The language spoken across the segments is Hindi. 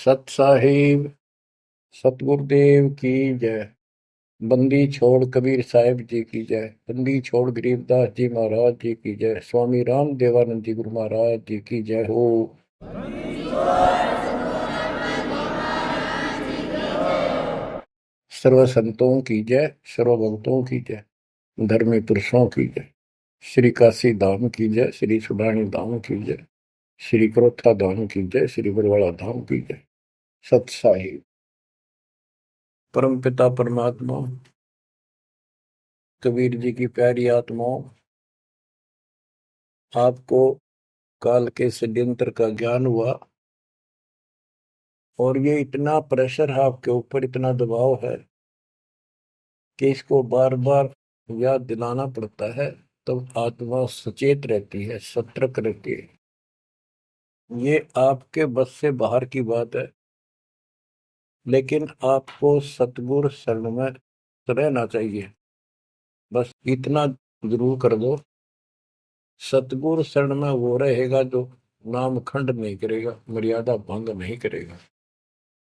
सत साहिब सतगुरुदेव की जय। बंदी छोड़ कबीर साहिब जी की जय। बंदी छोड़ गरीबदास जी महाराज जी की जय। स्वामी राम देवानंद जी गुरु महाराज जी की जय हो। सर्व संतों की जय, सर्व भक्तों की जय, धर्मी पुरुषों की जय। श्री काशी धाम की जय, श्री सुडानी धाम की जय, श्री क्रोथा धाम की जय, श्री बरवाड़ा धाम की जय। सत साहिब परम पिता परमात्मा कबीर जी की प्यारी आत्माओं, आपको काल के षड्यंत्र का ज्ञान हुआ और ये इतना प्रेशर है आपके ऊपर, इतना दबाव है कि इसको बार बार याद दिलाना पड़ता है। तब आत्मा सचेत रहती है, सतर्क रहती है। ये आपके बस से बाहर की बात है, लेकिन आपको सतगुरु शरण में रहना चाहिए। बस इतना जरूर कर दो, सतगुरु शरण में वो रहेगा जो नाम खंड नहीं करेगा, मर्यादा भंग नहीं करेगा।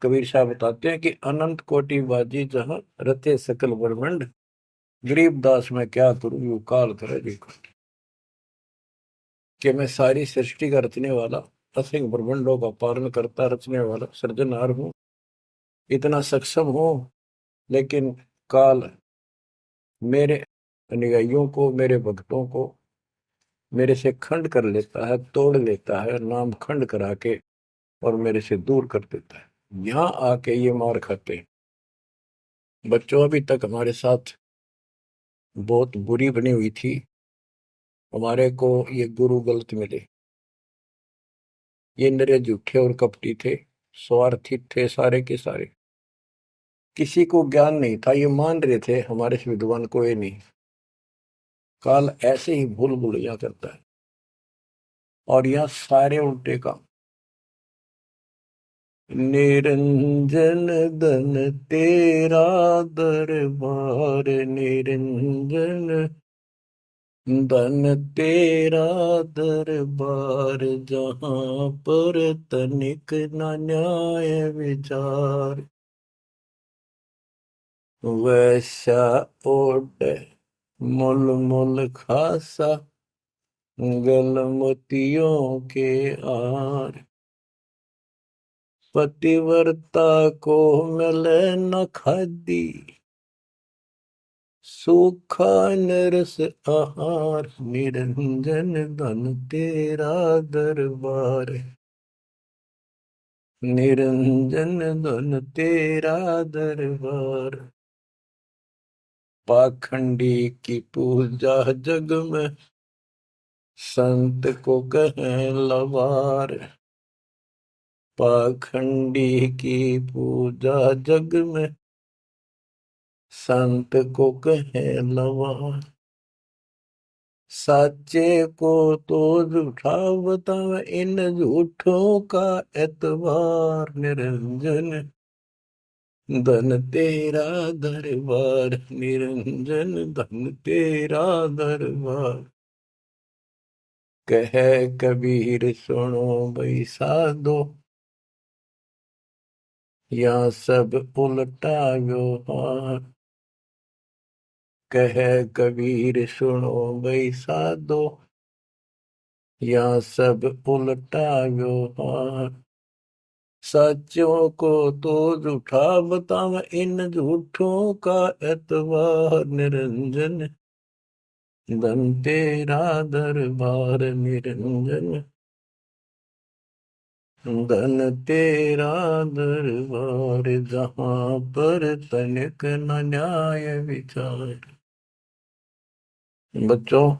कबीर साहब बताते हैं कि अनंत कोटि बाजी जहां रचे सकल ब्रह्मंड, गरीबदास में क्या करूं यू काल करे देखो। कि मैं सारी सृष्टि का रचने वाला, असंख्य ब्रह्मंडों का पालन करता रचने वाला सृजनहार हूं, इतना सक्षम हूं, लेकिन काल मेरे अनुयायियों को, मेरे भक्तों को मेरे से खंड कर लेता है, तोड़ लेता है, नाम खंड करा के और मेरे से दूर कर देता है। यहां आके ये मार खाते हैं। बच्चों अभी तक हमारे साथ बहुत बुरी बनी हुई थी, हमारे को ये गुरु गलत मिले। ये निरे झूठे और कपटी थे, स्वार्थी थे सारे के सारे। किसी को ज्ञान नहीं था, ये मान रहे थे हमारे से विद्वान कोई नहीं। काल ऐसे ही भूल भुलैया करता है और यह सारे उल्टे काम। निरंजन धन तेरा दरबार, निरंजन धन तेरा दरबार, जहां पर तनिक न न्याय विचार। वैसा ओट मुल मुल खासा, गल मोतियों के आर। पतिव्रता को मिले न खादी, सूखा नरस आहार। निरंजन धन तेरा दरबार, निरंजन धन तेरा दरबार। पाखंडी की पूजा जग में, संत को कहें लवार। पाखंडी की पूजा जग में, संत को कहें लवार। साचे को तो झूठा बतावे, इन झूठों का एतबार। निरंजन धन तेरा दरबार, निरंजन धन तेरा दरबार। कह कबीर सुनो भाई साधो, यहाँ सब उल्टा व्यवहार। कह कबीर सुनो भाई साधो, यहाँ सब उल्टा व्यवहार। सच्चों को तो झूठा बतावे, इन झूठों का एतबार। निरंजन धन तेरा दरबार, निरंजन धन तेरा दरबार, जहां पर तनिक न न्याय विचार। बच्चों,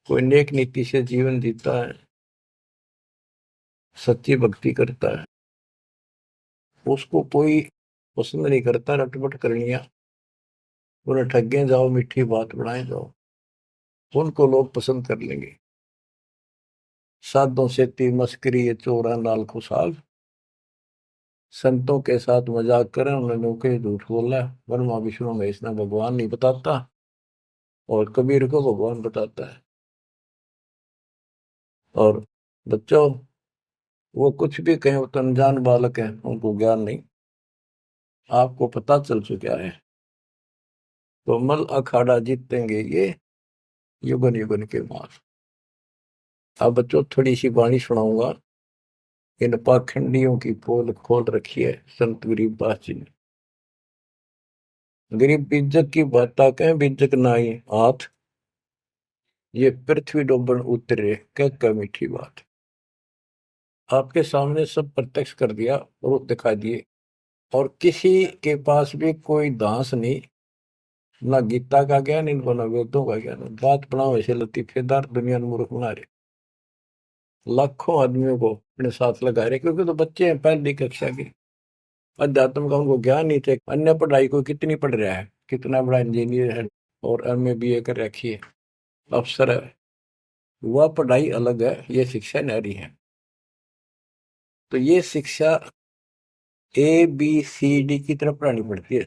कोई नेक नीति से जीवन जीता है, सच्ची भक्ति करता है, उसको कोई पसंद नहीं करता रटपट करनिया। उन्हें ठगे जाओ, मीठी बात बढ़ाए जाओ, उनको लोग पसंद कर लेंगे। साधों से ती मस्करी ये चोरा नाल खुशाल। संतों के साथ मजाक करें, उन्होंने के झूठ बोला। ब्रह्मा विष्णु महेश ना भगवान नहीं बताता, और कबीर को भगवान बताता है। और बच्चों, वो कुछ भी कहें, वो तो अनजान बालक है, उनको ज्ञान नहीं। आपको पता चल चुका है। तो मल अखाड़ा जीतेंगे ये युगन युगन के बाद। अब बच्चों थोड़ी सी वाणी सुनाऊंगा। इन पाखंडियों की पोल खोल रखी है संत गरीबदास जी ने। गरीब बीजक की बाता कहें, बीजक नाई हाथ, ये पृथ्वी डोबन उतरे कह मीठी बात। आपके सामने सब प्रत्यक्ष कर दिया, रूप दिखा दिए, और किसी के पास भी कोई दांस नहीं, ना गीता का ज्ञान इनको, ना वेदों का ज्ञान। बात बनाओ ऐसे लतीफेदार, दुनिया में मूर्ख बना रहे। लाखों आदमियों को अपने साथ लगा रहे, क्योंकि तो बच्चे हैं पहली कक्षा के। अध्यात्म का उनको ज्ञान नहीं थे। अन्य पढ़ाई को कितनी पढ़ रहा है, कितना बड़ा इंजीनियर है और एमए बीए कर रखी है, अफसर है। वह पढ़ाई अलग है, ये शिक्षा न्यारी है। तो ये शिक्षा ABCD की तरफ पढ़ानी पड़ती है,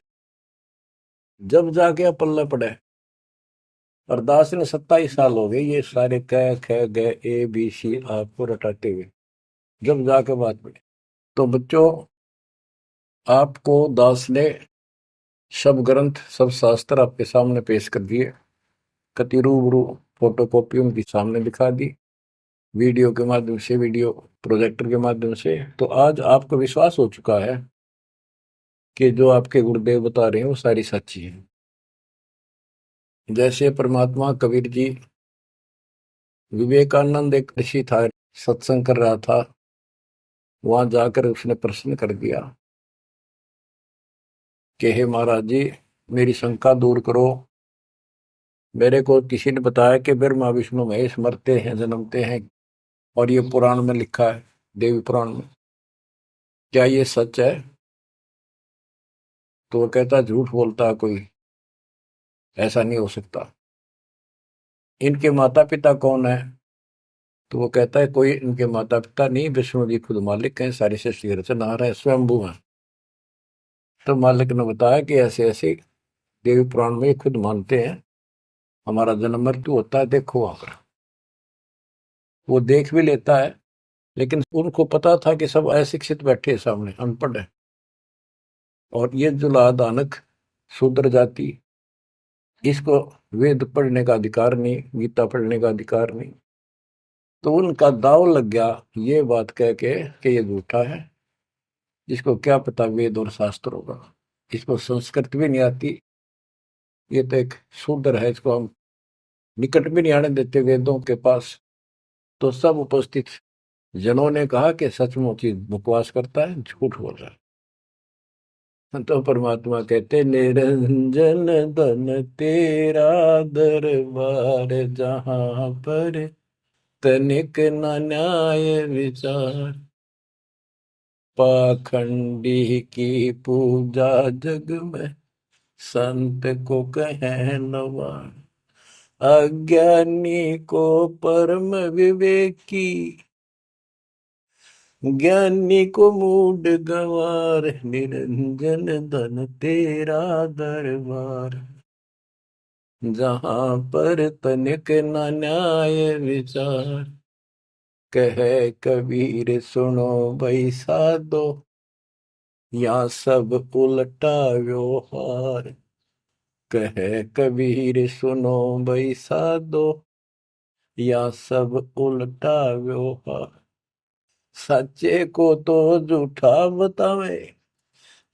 जब जाके पल्ले पड़े। और दास ने 27 साल हो गए ये सारे क ख ग ABC आपको रटाते हुए, जब जाके बात पड़े। तो बच्चों, आपको दास ने सब ग्रंथ सब शास्त्र आपके सामने पेश कर दिए, कति रूबरू फोटो कॉपी उनकी सामने दिखा दी, वीडियो के माध्यम से, वीडियो प्रोजेक्टर के माध्यम से। तो आज आपको विश्वास हो चुका है कि जो आपके गुरुदेव बता रहे हैं वो सारी सच्ची है। जैसे परमात्मा कबीर जी, विवेकानंद एक ऋषि था, सत्संग कर रहा था, वहां जाकर उसने प्रश्न कर दिया कि हे महाराज जी, मेरी शंका दूर करो। मेरे को किसी ने बताया कि ब्रह्मा विष्णु महेश मरते हैं जन्मते हैं, और ये पुराण में लिखा है, देवी पुराण में, क्या ये सच है? तो वो कहता झूठ बोलता कोई, ऐसा नहीं हो सकता। इनके माता पिता कौन है? तो वो कहता है कोई इनके माता पिता नहीं, विष्णु जी खुद मालिक हैं, सारी सृष्टि रचनहार है, स्वयंभू है। तो मालिक ने बताया कि ऐसे ऐसे देवी पुराण में खुद मानते हैं हमारा जन्म मृत्यु होता है, देखो वहां। वो देख भी लेता है, लेकिन उनको पता था कि सब अशिक्षित बैठे सामने, अनपढ़ है, और ये जुला दानक शूद्र जाति, इसको वेद पढ़ने का अधिकार नहीं, गीता पढ़ने का अधिकार नहीं। तो उनका दाव लग गया ये बात कह के कि ये झूठा है, इसको क्या पता वेद और शास्त्र होगा, इसको संस्कृत भी नहीं आती, ये तो एक शूद्र है, इसको हम निकट भी नहीं आने देते वेदों के पास। तो सब उपस्थित जनों ने कहा कि सचमुच ही बकवास करता है, झूठ बोल रहा है। तो परमात्मा कहते निरंजन धन तेरा दरबार, जहां पर तनिक न न्याय विचार, पाखंडी की पूजा जग में संत को कहे नवार, अज्ञानी को परम विवेकी, ज्ञानी को मूड गवार, निरंजन धन तेरा दरबार, जहां पर तनिक न न्याय विचार, कहे कबीर सुनो भाई साधो, या सब उल्टा व्यवहार, कहे कबीर सुनो भाई साधो, या सब उल्टा व्यवहार, सच्चे को तो झूठा बतावे,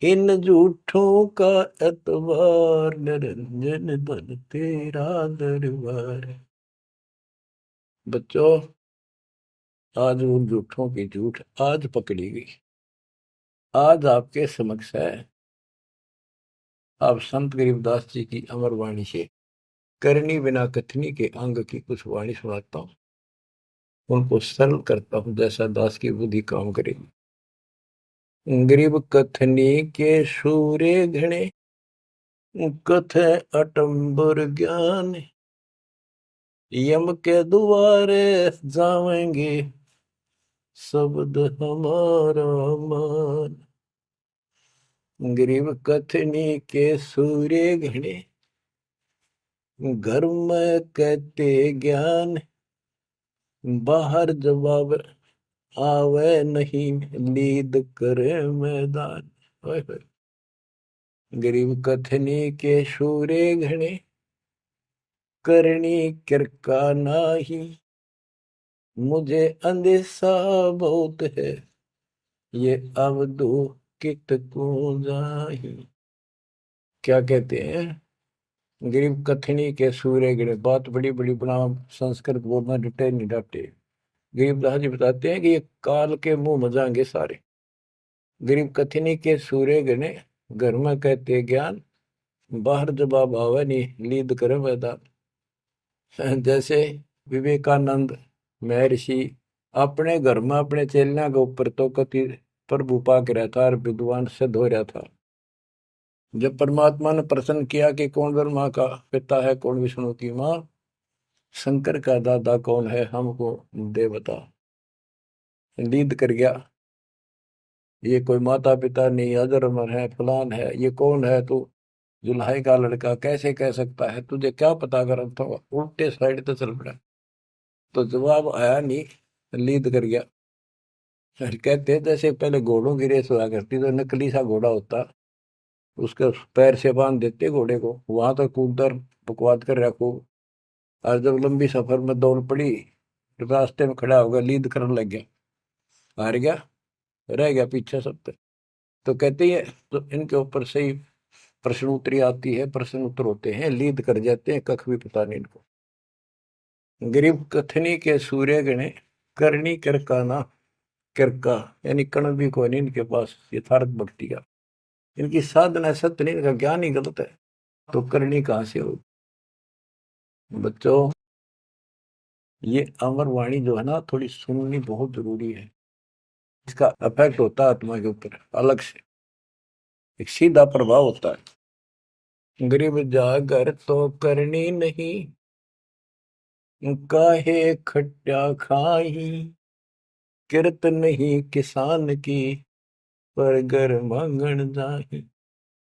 इन झूठों का एतबार, निरंजन धन तेरा दरबार। बच्चों, आज उन झूठों की झूठ आज पकड़ी गई। आज आपके समक्ष है, आप संत गरीबदास जी की अमर वाणी से करनी बिना कथनी के अंग की कुछ वाणी सुनाता हूँ, उनको सरल करता हूँ जैसा दास की बुद्धि काम करेगी। गरीब कथनी के सूर्य घने, कथे अटंबर ज्ञान, यम के द्वारे जावेंगे शब्द हमारा मान। गरीब कथनी के सूर्य घने, घर में कहते ज्ञान, बाहर जवाब आवे नहीं नींद करे मैदान। ओए होए। गरीब कथनी के शूरे घने, करनी किरका नाही। मुझे अंदेशा बहुत है, ये अवधू कित को जाही। क्या कहते हैं? गरीब कथनी के सूर्य गिरे, बात बड़ी बड़ी बना, संस्कृत बोलना डटे नहीं डाटे। गरीबदास जी बताते हैं कि ये काल के मुंह मजाएंगे सारे। गरीब कथनी के सूर्य गिने, घर में कहते ज्ञान, बाहर जवाब आवे नहीं लीद करे मैदान। जैसे विवेकानंद महर्षि अपने घर में अपने चेलिया के ऊपर तो कति प्रभु पाक रहता और विद्वान सिद्ध हो रहा था। जब परमात्मा ने प्रश्न किया कि कौन ब्रह्मा का पिता है, कौन विष्णु की माँ, शंकर का दादा कौन है, हमको दे बता। लीद कर गया, ये कोई माता पिता नहीं, अजर अमर है, फलान है, ये कौन है तू, जुल्हाई का लड़का कैसे कह सकता है, तुझे क्या पता कर, तो उल्टे साइड तो चल पड़ा। तो जवाब आया नहीं, लीद कर गया। फिर कहते हैं जैसे पहले घोड़ों की रेस हुआ करती, तो नकली सा घोड़ा होता, उसके पैर से बांध देते घोड़े को, वहां तक कूदकर बकवाद कर रखो। और जब लंबी सफर में दौड़ पड़ी, रास्ते में खड़ा होगा, लीद करने लग गया, हार गया, रह गया पीछे सब पे। तो कहते हैं तो इनके ऊपर सही प्रश्न उत्तरी आती है, प्रश्न उत्तर होते हैं, लीद कर जाते हैं, कख भी पता नहीं इनको। गरीब कथनी के सूर्य गणे, करनी किरकाना। किरका यानी कण भी कोई नहीं इनके पास यथार्थ भक्ति का, इनकी साधना सत्य नहीं, इनका ज्ञान ही गलत है, तो करनी कहां से हो। बच्चों, ये अमर वाणी जो है ना, थोड़ी सुननी बहुत जरूरी है। इसका इफेक्ट होता है आत्मा के ऊपर अलग से, एक सीधा प्रभाव होता है। गरीब जागर तो करनी नहीं, काहे खट्टा खाई। किरत नहीं किसान की, पर घर मांगन जाही।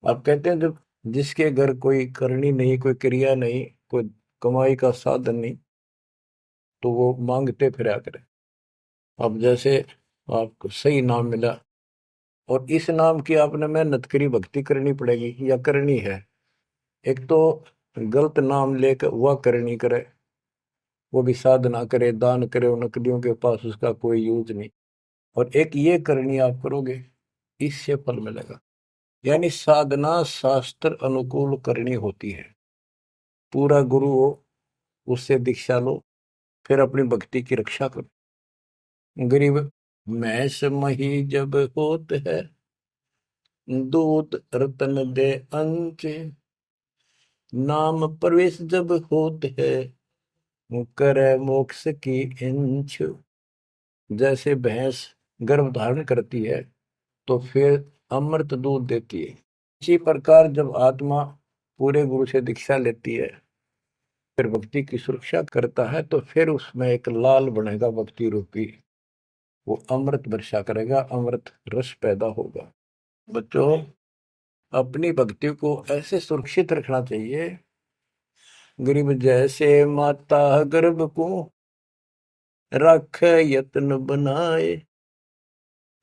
आप कहते हैं जब जिसके घर कोई करनी नहीं, कोई क्रिया नहीं, कोई कमाई का साधन नहीं, तो वो मांगते फिरा करे। अब जैसे आपको सही नाम मिला और इस नाम की आपने मेहनत करी, भक्ति करनी पड़ेगी या करनी है। एक तो गलत नाम लेकर वह करनी करे, वो भी साधना करे, दान करे, उन नकलियों के पास उसका कोई यूज नहीं। और एक ये करनी आप करोगे, इससे फल मिलेगा। यानी साधना शास्त्र अनुकूल करनी होती है। पूरा गुरु हो, उससे दीक्षा लो, फिर अपनी भक्ति की रक्षा करो। गरीब मैस मही जब होत है, दूध रतन दे अंच। नाम प्रवेश जब होत है, करे मोक्ष की इंच। जैसे भैंस गर्भ धारण करती है तो फिर अमृत दूध देती है, इसी प्रकार जब आत्मा पूरे गुरु से दीक्षा लेती है, फिर भक्ति की सुरक्षा करता है, तो फिर उसमें एक लाल बनेगा भक्ति रूपी, वो अमृत वर्षा करेगा, अमृत रस पैदा होगा। बच्चों, अपनी भक्ति को ऐसे सुरक्षित रखना चाहिए। गरीब जैसे माता गर्भ को रख यत्न बनाए,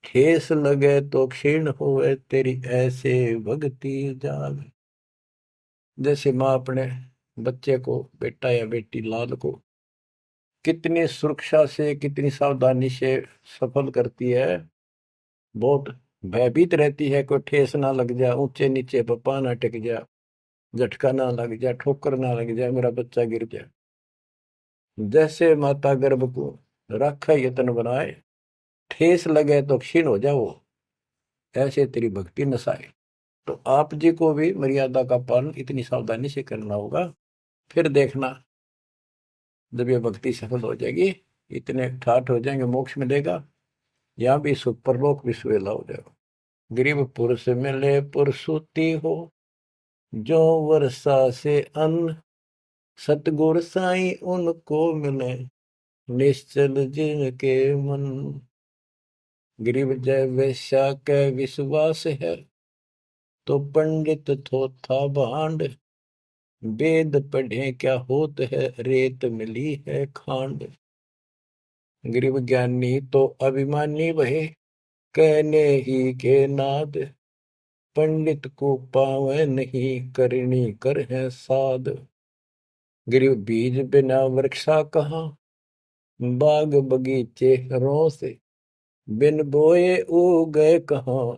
ठेस लगे तो क्षीण होए तेरी ऐसे भक्ति जाग। जैसे माँ अपने बच्चे को, बेटा या बेटी लाल को कितनी सुरक्षा से, कितनी सावधानी से सफल करती है, बहुत भयभीत रहती है, कोई ठेस ना लग जाए, ऊंचे नीचे पप्पा ना टिक जाए, झटका ना लग जाए, ठोकर ना लग जाए, मेरा बच्चा गिर जाए। जैसे माता गर्भ को रख यत्न बनाए, ठेस लगे तो क्षीण हो जाओ, ऐसे तेरी भक्ति नसाए। तो आप जी को भी मर्यादा का पालन इतनी सावधानी से करना होगा। फिर देखना, जब ये भक्ति सफल हो जाएगी, इतने ठाठ हो जाएंगे, मोक्ष मिलेगा, यहाँ भी सुख, परलोक भी सुहेला हो जाएगा। गरीब पुरुष मिले पुरसुती हो, जो वर्षा से अन्न। सतगुर साई उनको मिले, निश्चल जिनके मन। गरीब जय वैश्या के विश्वास है, तो पंडित थोथा भांड। वेद पढ़े क्या होत है, रेत मिली है खांड। गरीब ज्ञानी तो अभिमानी वहे, कहने ही के नाद, पंडित को पावे नहीं, करनी कर है साध। गरीब बीज बिना वृक्षा कहाँ, बाग बगीचे रो से, बिन बोए उगे कहाँ,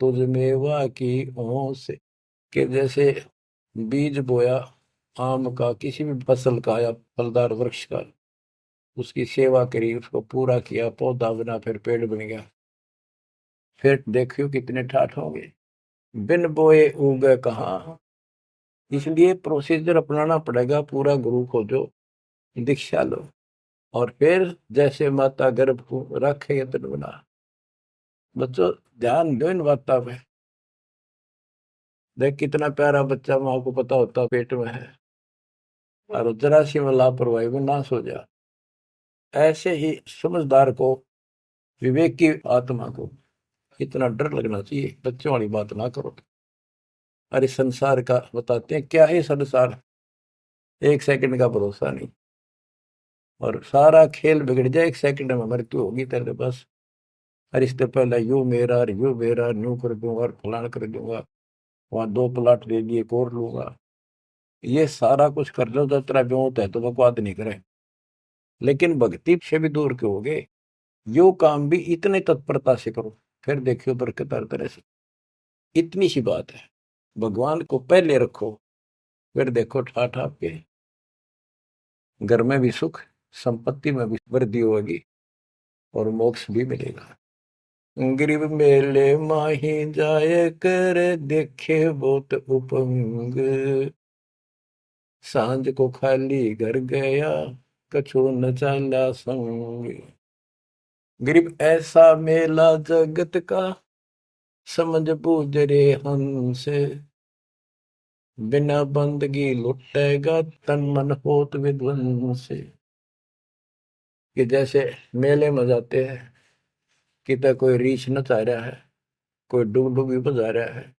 तुझ मेवा की ओं से। कि जैसे बीज बोया आम का, किसी भी फसल का या फलदार वृक्ष का, उसकी सेवा करी, उसको पूरा किया, पौधा बना, फिर पेड़ बन गया, फिर देखियो कितने ठाठ होंगे। बिन बोए उगे कहाँ, इसलिए प्रोसीजर अपनाना पड़ेगा पूरा। गुरु को जो दीक्षा लो, और फिर जैसे माता गर्भ को रखे यत्न बना। बच्चों ध्यान दो इन बातों पे। देख कितना प्यारा बच्चा, माँ को पता होता पेट में है, और जरा सी में लापरवाही में नाश हो जा। ऐसे ही समझदार को, विवेक की आत्मा को इतना डर लगना चाहिए, बच्चों वाली बात ना करो। अरे संसार का बताते हैं क्या है संसार, एक सेकंड का भरोसा नहीं, और सारा खेल बिगड़ जाए, एक सेकंड में मृत्यु होगी तेरे बस। अरे इससे पहले यू मेरा, यू मेरा, न्यू कर दूंगा, और फलान कर दूंगा, वहां 2 प्लाट ले लिए, एक और लूंगा। ये सारा कुछ कर लो जब तेरा ब्योत है तो बकवाद नहीं करे, लेकिन भक्ति से भी दूर के होगे। यो काम भी इतने तत्परता से करो, फिर देखियो बरकत हर तरह से। इतनी सी बात है, भगवान को पहले रखो, फिर देखो ठाठ आपके घर में भी सुख, संपत्ति में भी वृद्धि होगी, और मोक्ष भी मिलेगा। गरीब मेले माही जाए कर, देखे बहुत उपंग, सांझ को खाली घर गया, कछु न चाला संग। गरीब ऐसा मेला जगत का, समझ बूझ रे हंस, बिना बंदगी लुटेगा, तन मन होत विध्वंस। कि जैसे मेले में जाते हैं, कितना कोई रीछ नचा रहा है, कोई डुगडुगी बजा रहा है,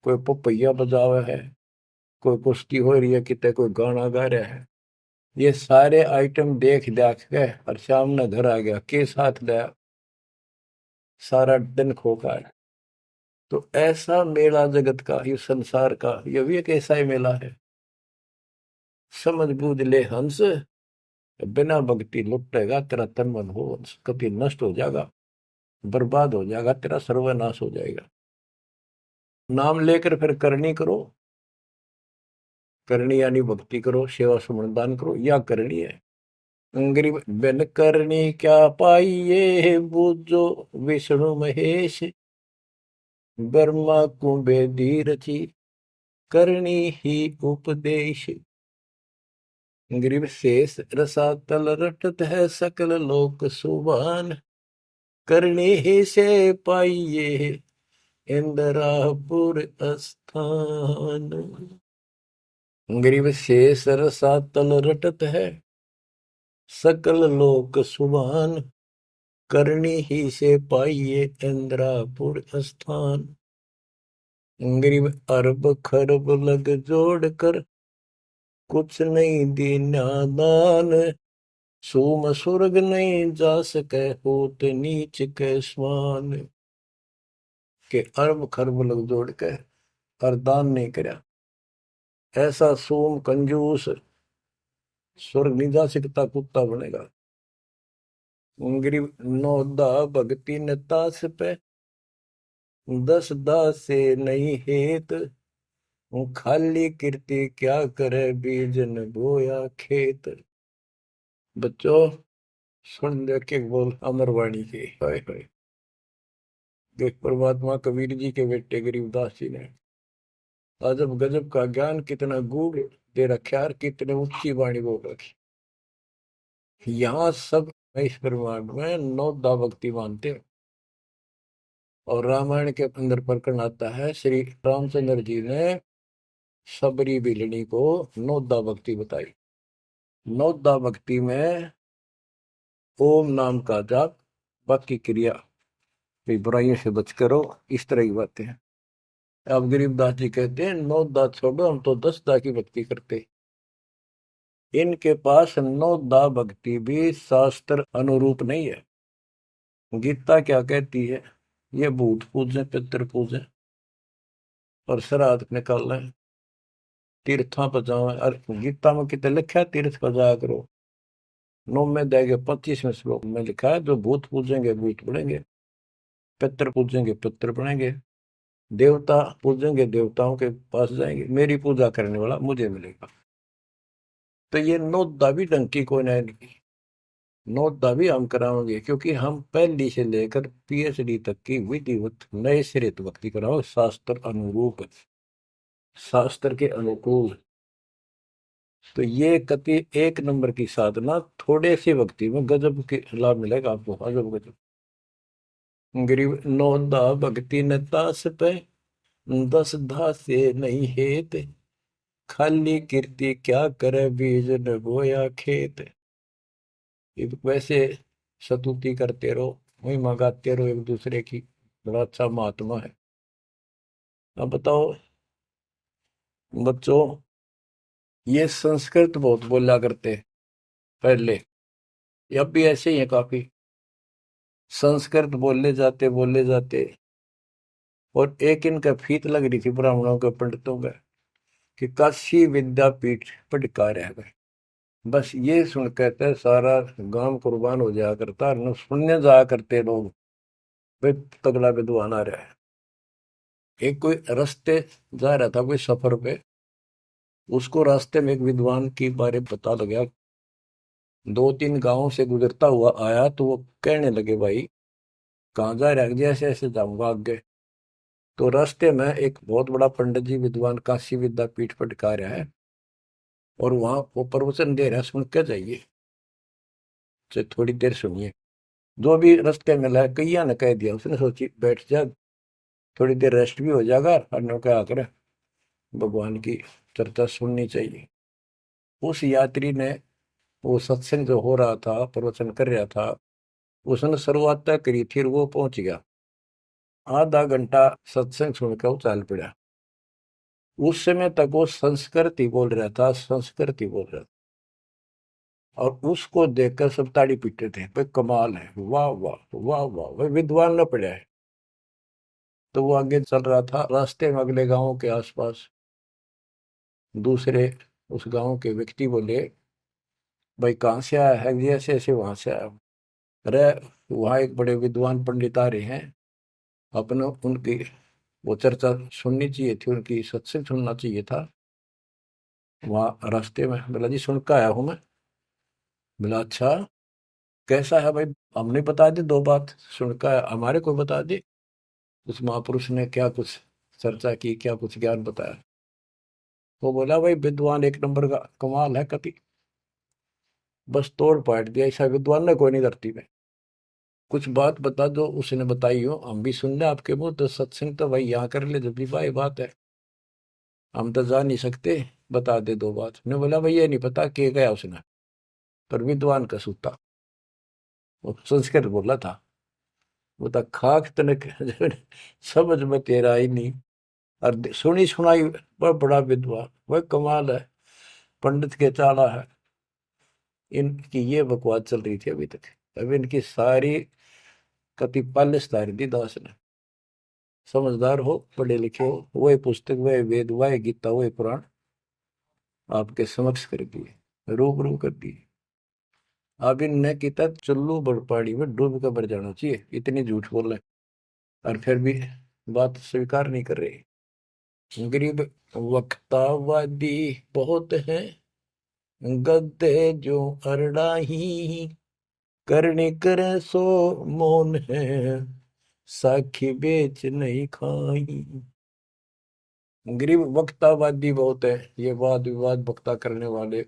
कोई पपैया बजा हुआ है, कोई कुश्ती हो रही है, कितने कोई गाना गा रहा है। ये सारे आइटम देख देख के और शाम ने घर आ गया, के साथ गया, सारा दिन खोखा है। तो ऐसा मेला जगत का, ये संसार का, ये भी एक ऐसा ही मेला है। समझ बूझ ले हंस, बिना भक्ति लुटेगा, तेरा तन मन हो कभी नष्ट हो जाएगा, बर्बाद हो जाएगा, तेरा सर्वनाश हो जाएगा। नाम लेकर फिर करनी करो, करनी यानी भक्ति करो, सेवा समर्पण करो, या करनी है। गरीब बिन करनी क्या पाइये, बूझो विष्णु महेश, ब्रह्मा कुंबेदी रची, करनी ही उपदेश। गरीब शेष रसातल रटत है, सकल लोक सुभान, करनी ही से पाइये, इंद्रापुर स्थान। गरीब शेष रसातल रटत है, सकल लोक सुभान, करनी ही से पाइये, इंद्रापुर स्थान। गरीब अरब खरब लग जोड़ कर, कुछ नहीं दीना दान, सोम स्वर्ग नहीं जा सके, होत नीच के समान। के अरब खरब लग जोड़ के और दान नहीं करया, ऐसा सोम कंजूस स्वर्ग नहीं जा सकता, कुत्ता बनेगा। गरीब नौदा भक्ति न तास पे, 10 दास से नहीं हेत, खाली कीर्ति क्या करे, बीज न बोया खेत। बच्चों सुन दे के बोल अमरवाणी के, हाय हाय। देख परमात्मा कबीर जी के बेटे गरीबदास जी ने अजब गजब का ज्ञान, कितना गूढ़ दे रखा है, कितने ऊंची वाणी बोल रखी। यहाँ सब इस ब्रह्मांड में 9 दा भक्ति मानते हैं। और रामायण के अंदर प्रकरण आता है, श्री रामचंद्र जी ने सबरी बिलनी को 9 दा भक्ति बताई। 9 दा भक्ति में ओम नाम का जाप, बाकी क्रिया, बुराइयों से बच करो, इस तरह की बातें हैं। अब गरीबदास जी कहते हैं 9 दा छोड़ो, हम तो 10 दा की भक्ति करते। इनके पास नौदा भक्ति भी शास्त्र अनुरूप नहीं है। गीता क्या कहती है? ये भूत पूजे, पितर पूजे और श्राद्ध निकाल रहे, तीर्था पर जाओ। और गीता में कितने लिखा है तीर्थ पर जाया करो? 9 में 25वें श्लोक में लिखा है जो भूत पूजेंगे भूत बनेंगे, पितर पूजेंगे पितर बनेंगे, देवता पूजेंगे देवताओं के पास जाएंगे, मेरी पूजा करने वाला मुझे मिलेगा। तो ये नौदा भी डंकी को नहीं, नौदा भी हम कराओगे क्योंकि हम पहली से लेकर पीएचडी तक की विधिवत नए सिरे से भक्ति कराओ, शास्त्र अनुरूप, शास्त्र के अनुकूल। तो ये कति एक नंबर की साधना, थोड़े सी भक्ति में गजब के लाभ मिलेगा आपको, अजब गजब। गरीब नौदा भक्ति न तास पे, 10 धा से नहीं हेत, खाली कीर्ति क्या करे बीज न बोया खेत। वैसे स्तुति करते रहो, वही मंगाते रहो एक दूसरे की, बड़ा अच्छा महात्मा है। अब बताओ बच्चों, ये संस्कृत बहुत बोला करते पहले, अब भी ऐसे ही है काफी, संस्कृत बोले जाते। और एक इनका फीत लग रही थी ब्राह्मणों के पंडितों का कि काशी विद्यापीठ पटकार है। बस ये सुन कहते सारा गांव कुर्बान हो जाया करता, न सुनने जाया करते लोग, वे तगड़ा विद्वान आ रहा है। एक कोई रास्ते जा रहा था कोई सफर पे, उसको रास्ते में एक विद्वान के बारे में पता लगा, 2-3 गांवों से गुजरता हुआ आया, तो वो कहने लगे भाई कहाँ जा रहा है? ऐसे ऐसे जाऊंगा आगे। तो रास्ते में एक बहुत बड़ा पंडित जी विद्वान काशी विद्यापीठ पटका रहा है, और वहां वो प्रवचन दे रहा है, सुन के जाइए, तो थोड़ी देर सुनिए। जो भी रास्ते में लाया कैया ने कह दिया, उसने सोची बैठ जा, थोड़ी देर रेस्ट भी हो जाएगा, और क्या करे भगवान की चर्चा सुननी चाहिए। उस यात्री ने, वो सत्संग जो हो रहा था, प्रवचन कर रहा था, उसने शुरुआत तय करी थी, वो पहुंच गया। आधा घंटा सत्संग सुनकर वो चल पड़ा। उस समय तक वो संस्कृत ही बोल रहा था, संस्कृत ही बोल रहा था, और उसको देखकर सब ताड़ी पीटते थे, भाई कमाल है, वाह वाह वाह वाह, भाई विद्वान न पड़ा है। तो वो आगे चल रहा था, रास्ते में अगले गांवों के आसपास दूसरे उस गांव के व्यक्ति बोले, भाई कहाँ से आया है? जी ऐसे ऐसे वहां से आया हूं। अरे वहाँ एक बड़े विद्वान पंडित आ रहे हैं, अपने उनकी वो चर्चा सुननी चाहिए थी, उनकी सत्संग सुनना चाहिए था। वहाँ रास्ते में बोला जी सुन कर आया हूँ मैं। बोला अच्छा कैसा है भाई? हमने बता दी 2 बात, सुनकर हमारे को बता दी। उस महापुरुष ने क्या कुछ चर्चा की, क्या कुछ ज्ञान बताया? वो बोला भाई विद्वान एक नंबर का, कमाल है कति, बस तोड़ पाट दिया, ऐसा विद्वान ने कोई नहीं धरती में। कुछ बात बता दो, उसने बताई हो, हम भी सुन ले आपके मुंह, तो सत्संग तो भाई यहाँ कर ले, जब भी भाई बात है, हम तो जा नहीं सकते, बता दे 2 बात। ने बोला भाई ये नहीं पता के गया उसने, पर विद्वान का सूता, वो संस्कृत बोला था। वो तो खाक तनक समझ में तेरा ही नहीं, और सुनी सुनाई वह बड़ा विद्वान, वह कमाल है, पंडित के चाला है। इनकी ये बकवास चल रही थी अभी तक। अब इनकी सारी कति पालिश तारी दी दास ने। समझदार हो, पढ़े लिखे हो, वही पुस्तक, वही वेद, वही गीता, वही पुराण आपके समक्ष कर दिए, रूबरू कर दिए। अब इनने किता चुल्लू बड़पाड़ी में डूब कर मर जाना चाहिए, इतनी झूठ बोल रहे, और फिर भी बात स्वीकार नहीं कर रहे। गरीब वक्तावादी बहुत है, गद्दे जो अरड़ाही, करने करे सो मौन है, साखी बेच नहीं खाई। गरीब वक्तावादी बहुत है, ये वाद विवाद वक्ता करने वाले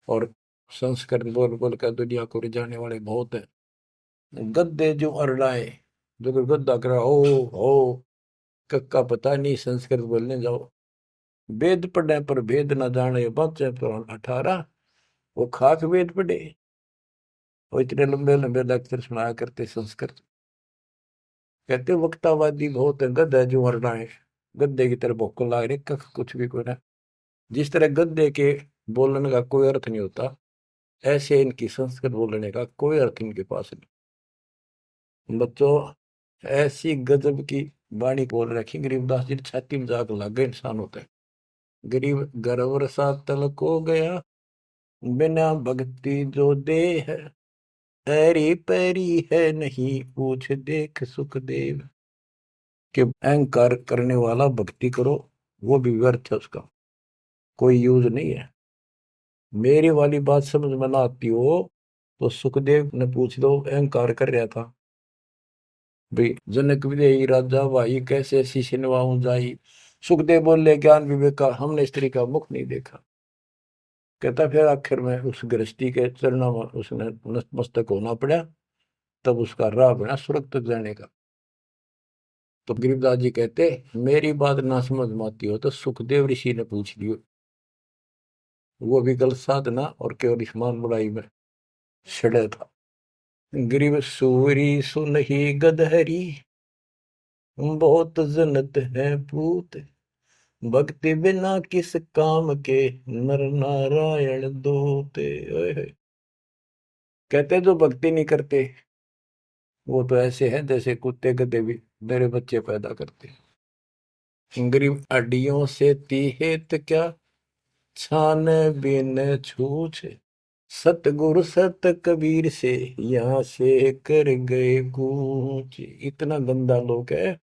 और संस्कृत बोल बोल कर दुनिया को रिझाने वाले बहुत है। गद्दे जो अरड़ाए, जो कोई गद्दा करा हो कक्का पता नहीं, संस्कृत बोलने जाओ, वेद पढ़े पर भेद न जाने, बच्चे तो 18, वो खाक वेद पढ़े, वो इतने लंबे लंबे लेक्चर सुनाया करते संस्कृत। कहते वक्तावादी बहुत है, गद्दा जो अरड़ाए, गद्दे की तरह भौंकने लग रहे, कख कुछ भी कोई ना। जिस तरह गद्दे के बोलने का कोई अर्थ नहीं होता, ऐसे इनकी संस्कृत बोलने का कोई अर्थ इनके पास नहीं। बच्चों, ऐसी गजब की वाणी बोल रखी गरीबदास जी ने, छाती में जाग लग गए इंसान होता है। गरीब गरवर सा तलक हो गया, बिना भक्ति जो दे है, ऐरी पैरी है नहीं पूछ देख सुखदेव। कि अहंकार करने वाला भक्ति करो, वो भी व्यर्थ है, उसका कोई यूज नहीं है। मेरी वाली बात समझ में ना आती हो तो सुखदेव ने पूछ दो, अहंकार कर रहा था भाई, जनक विदेही राजा भाई कैसे शीश नवाऊं जाई। सुखदेव बोले, ज्ञान विवेक का हमने स्त्री का मुख नहीं देखा। कहता फिर आखिर में उस गृहस्थी के चरणों में उसने नतमस्तक होना पड़ा, तब उसका राह बना स्वर्ग तक जाने का। तो गरीबदास जी कहते, मेरी बात ना समझ में आती हो तो सुखदेव ऋषि ने पूछ लियो, वो भी गलत साधना और केवल ईमान बुराई में छड़े था। गरीब सूरी सुनही गदहरी, बहुत जन्नत है पूत, भक्ति बिना किस काम के, नर नारायण दोते। ओए होए। कहते जो भक्ति नहीं करते वो तो ऐसे हैं जैसे कुत्ते गधे भी मेरे बच्चे पैदा करते। गरीब अड्डियों से तीहेत क्या, छान बिन छूछ, सतगुरु सत कबीर से यहाँ से कर गए कूच। इतना गंदा लोग है,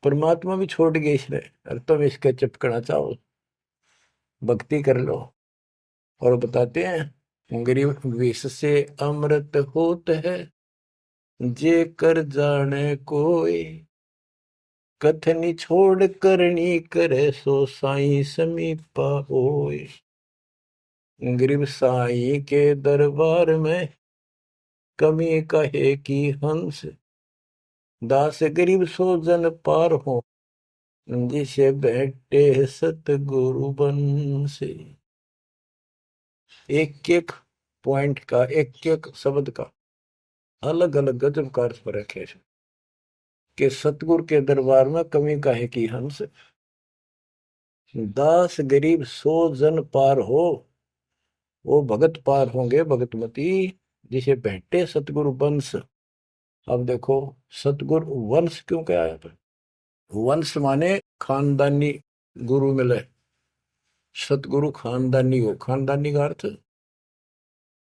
परमात्मा भी छोड़ गए इसने, और तुम इसके चिपकना चाहो, भक्ति कर लो। और बताते हैं, गरीब विष से अमृत होत है, जे कर जाने कोई, कथनी छोड़ करनी करे, सो साई समीपा होए। गरीब साई के दरबार में, कमी कहे की हंस, दास गरीब सो जन पार हो, जिसे बैठे सतगुरु बन से। एक एक पॉइंट का, एक एक शब्द का अलग अलग गजब का अर्थ पर रखे कि सतगुरु के दरबार में कमी काहे की हंस, दास गरीब सो जन पार हो, वो भगत पार होंगे भगतमती, जिसे भेंटे सतगुरु वंश। अब देखो, सतगुरु वंश क्यों क्या है? वंश माने खानदानी गुरु मिले, सतगुरु खानदानी हो। खानदानी का अर्थ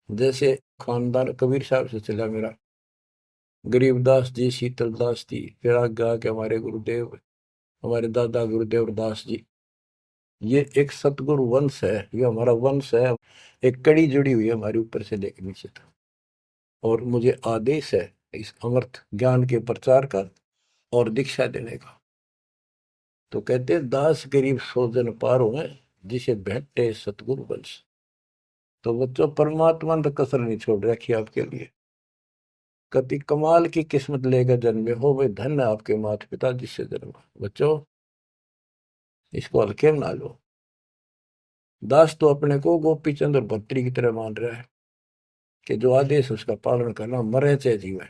जैसे खानदान कबीर साहब से चला मेरा, गरीबदास जी, शीतलदास जी, फिर आगे आके हमारे गुरुदेव, हमारे दादा गुरुदेव दास जी। ये एक सतगुरु वंश है, ये हमारा वंश है। एक कड़ी जुड़ी हुई है हमारे ऊपर से लेकर नीचे तक। और मुझे आदेश है इस अमृत ज्ञान के प्रचार का और दीक्षा देने का। तो कहते हैं, दास गरीब सो जन पारो है, जिसे भेंटे सतगुरु वंश। तो बच्चों, परमात्मा ने कसर नहीं छोड़ रखी आपके लिए। कति कमाल की किस्मत लेकर जन्मे हो, वे धन्य आपके माता पिता जिससे जन्मा। बच्चों, इसको हल्के में ना लो। दास तो अपने को गोपी चंद और भत्री की तरह मान रहा है कि जो आदेश उसका पालन करना, मरे चाहे जीवे,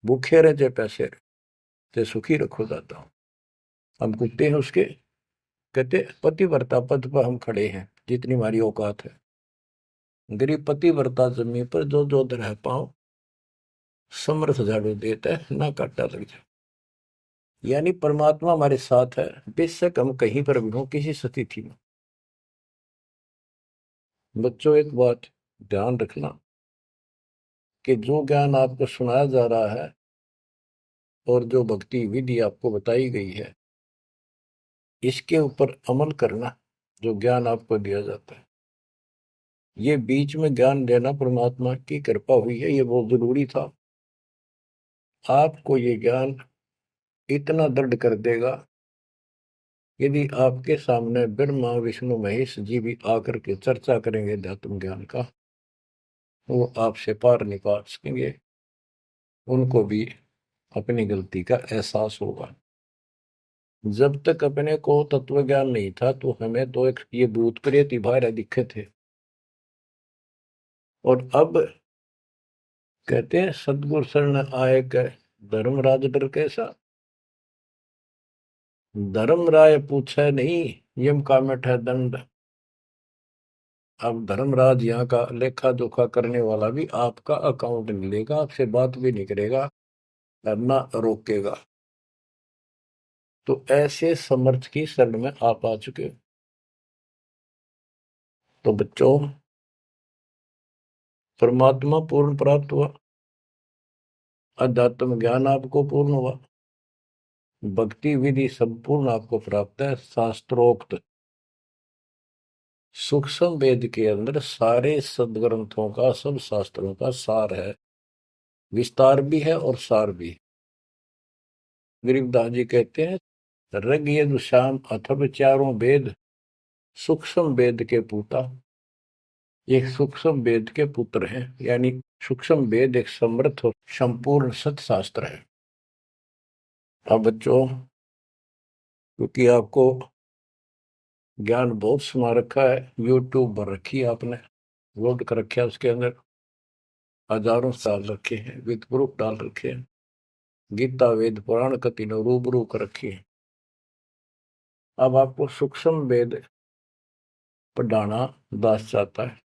भूखे रहे चाहे पैसे रहे, चाहे सुखी रखो दाता हूं। हम कुत्ते हैं उसके। कहते पतिव्रता पद पर हम खड़े हैं, जितनी हमारी औकात है। गरीब पतिव्रता जमीन पर जो जो रह पाओ, समर्थ झाड़ू देता है, ना काटा लग जाए। यानी परमात्मा हमारे साथ है, बेशक हम कहीं पर भी हो, किसी स्थिति में। बच्चों, एक बात ध्यान रखना कि जो ज्ञान आपको सुनाया जा रहा है और जो भक्ति विधि आपको बताई गई है, इसके ऊपर अमल करना, जो ज्ञान आपको दिया जाता है। ये बीच में ज्ञान देना परमात्मा की कृपा हुई है, ये बहुत जरूरी था। आपको ये ज्ञान इतना दृढ़ कर देगा, यदि आपके सामने ब्रह्मा विष्णु महेश जी भी आकर के चर्चा करेंगे अध्यात्म ज्ञान का, वो आपसे पार नहीं पा सकेंगे। उनको भी अपनी गलती का एहसास होगा। जब तक अपने को तत्व ज्ञान नहीं था तो हमें तो एक ये भूत प्रेत ही बाहर दिखे थे। और अब कहते हैं, सदगुरु शरण आए के धर्मराज डर कैसा। धर्म राय पूछे नहीं, यम का मिठा दंड। अब धर्मराज यहाँ का लेखा जोखा करने वाला भी आपका अकाउंट नहीं लेगा, आपसे बात भी नहीं करेगा और ना रोकेगा। तो ऐसे समर्थ की शरण में आप आ चुके हो। तो बच्चों, परमात्मा पूर्ण प्राप्त हुआ, अध्यात्म ज्ञान आपको पूर्ण हुआ, भक्ति विधि संपूर्ण आपको प्राप्त है। शास्त्रोक्त सूक्ष्म वेद के अंदर सारे सदग्रंथों का, सब शास्त्रों का सार है, विस्तार भी है और सार भी है। गरीबदास जी कहते हैं, ऋग यजुः साम अथर्व चारों वेद सूक्ष्म वेद के पूता। एक सूक्ष्म वेद के पुत्र हैं, यानी सूक्ष्म वेद एक समर्थ और संपूर्ण सत्शास्त्र है। अब बच्चों, क्योंकि आपको ज्ञान बहुत समा रखा है, यूट्यूब पर रखी है आपने, लोड कर रखा है, उसके अंदर हजारों साल रखे हैं, विद प्रूफ डाल रखे हैं, गीता वेद पुराण का तीनों रूबरू कर रखी है। अब आपको सूक्ष्म वेद पढ़ाना दास चाहता है।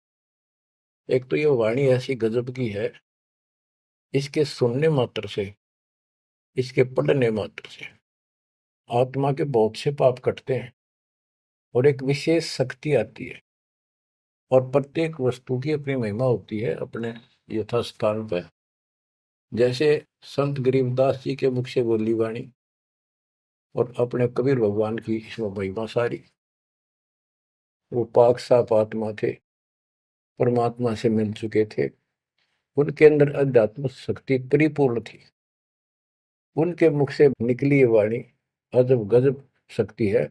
एक तो ये वाणी ऐसी गजब की है, इसके सुनने मात्र से, इसके पढ़ने मात्र से आत्मा के बहुत से पाप कटते हैं और एक विशेष शक्ति आती है। और प्रत्येक वस्तु की अपनी महिमा होती है अपने यथास्थान पर। जैसे संत गरीबदास जी के मुख से बोली वाणी और अपने कबीर भगवान की इसमें महिमा सारी। वो पाक साफ आत्मा थे, परमात्मा से मिल चुके थे, उनके अंदर अध्यात्म शक्ति परिपूर्ण थी। उनके मुख से निकली ये वाणी अजब गजब शक्ति है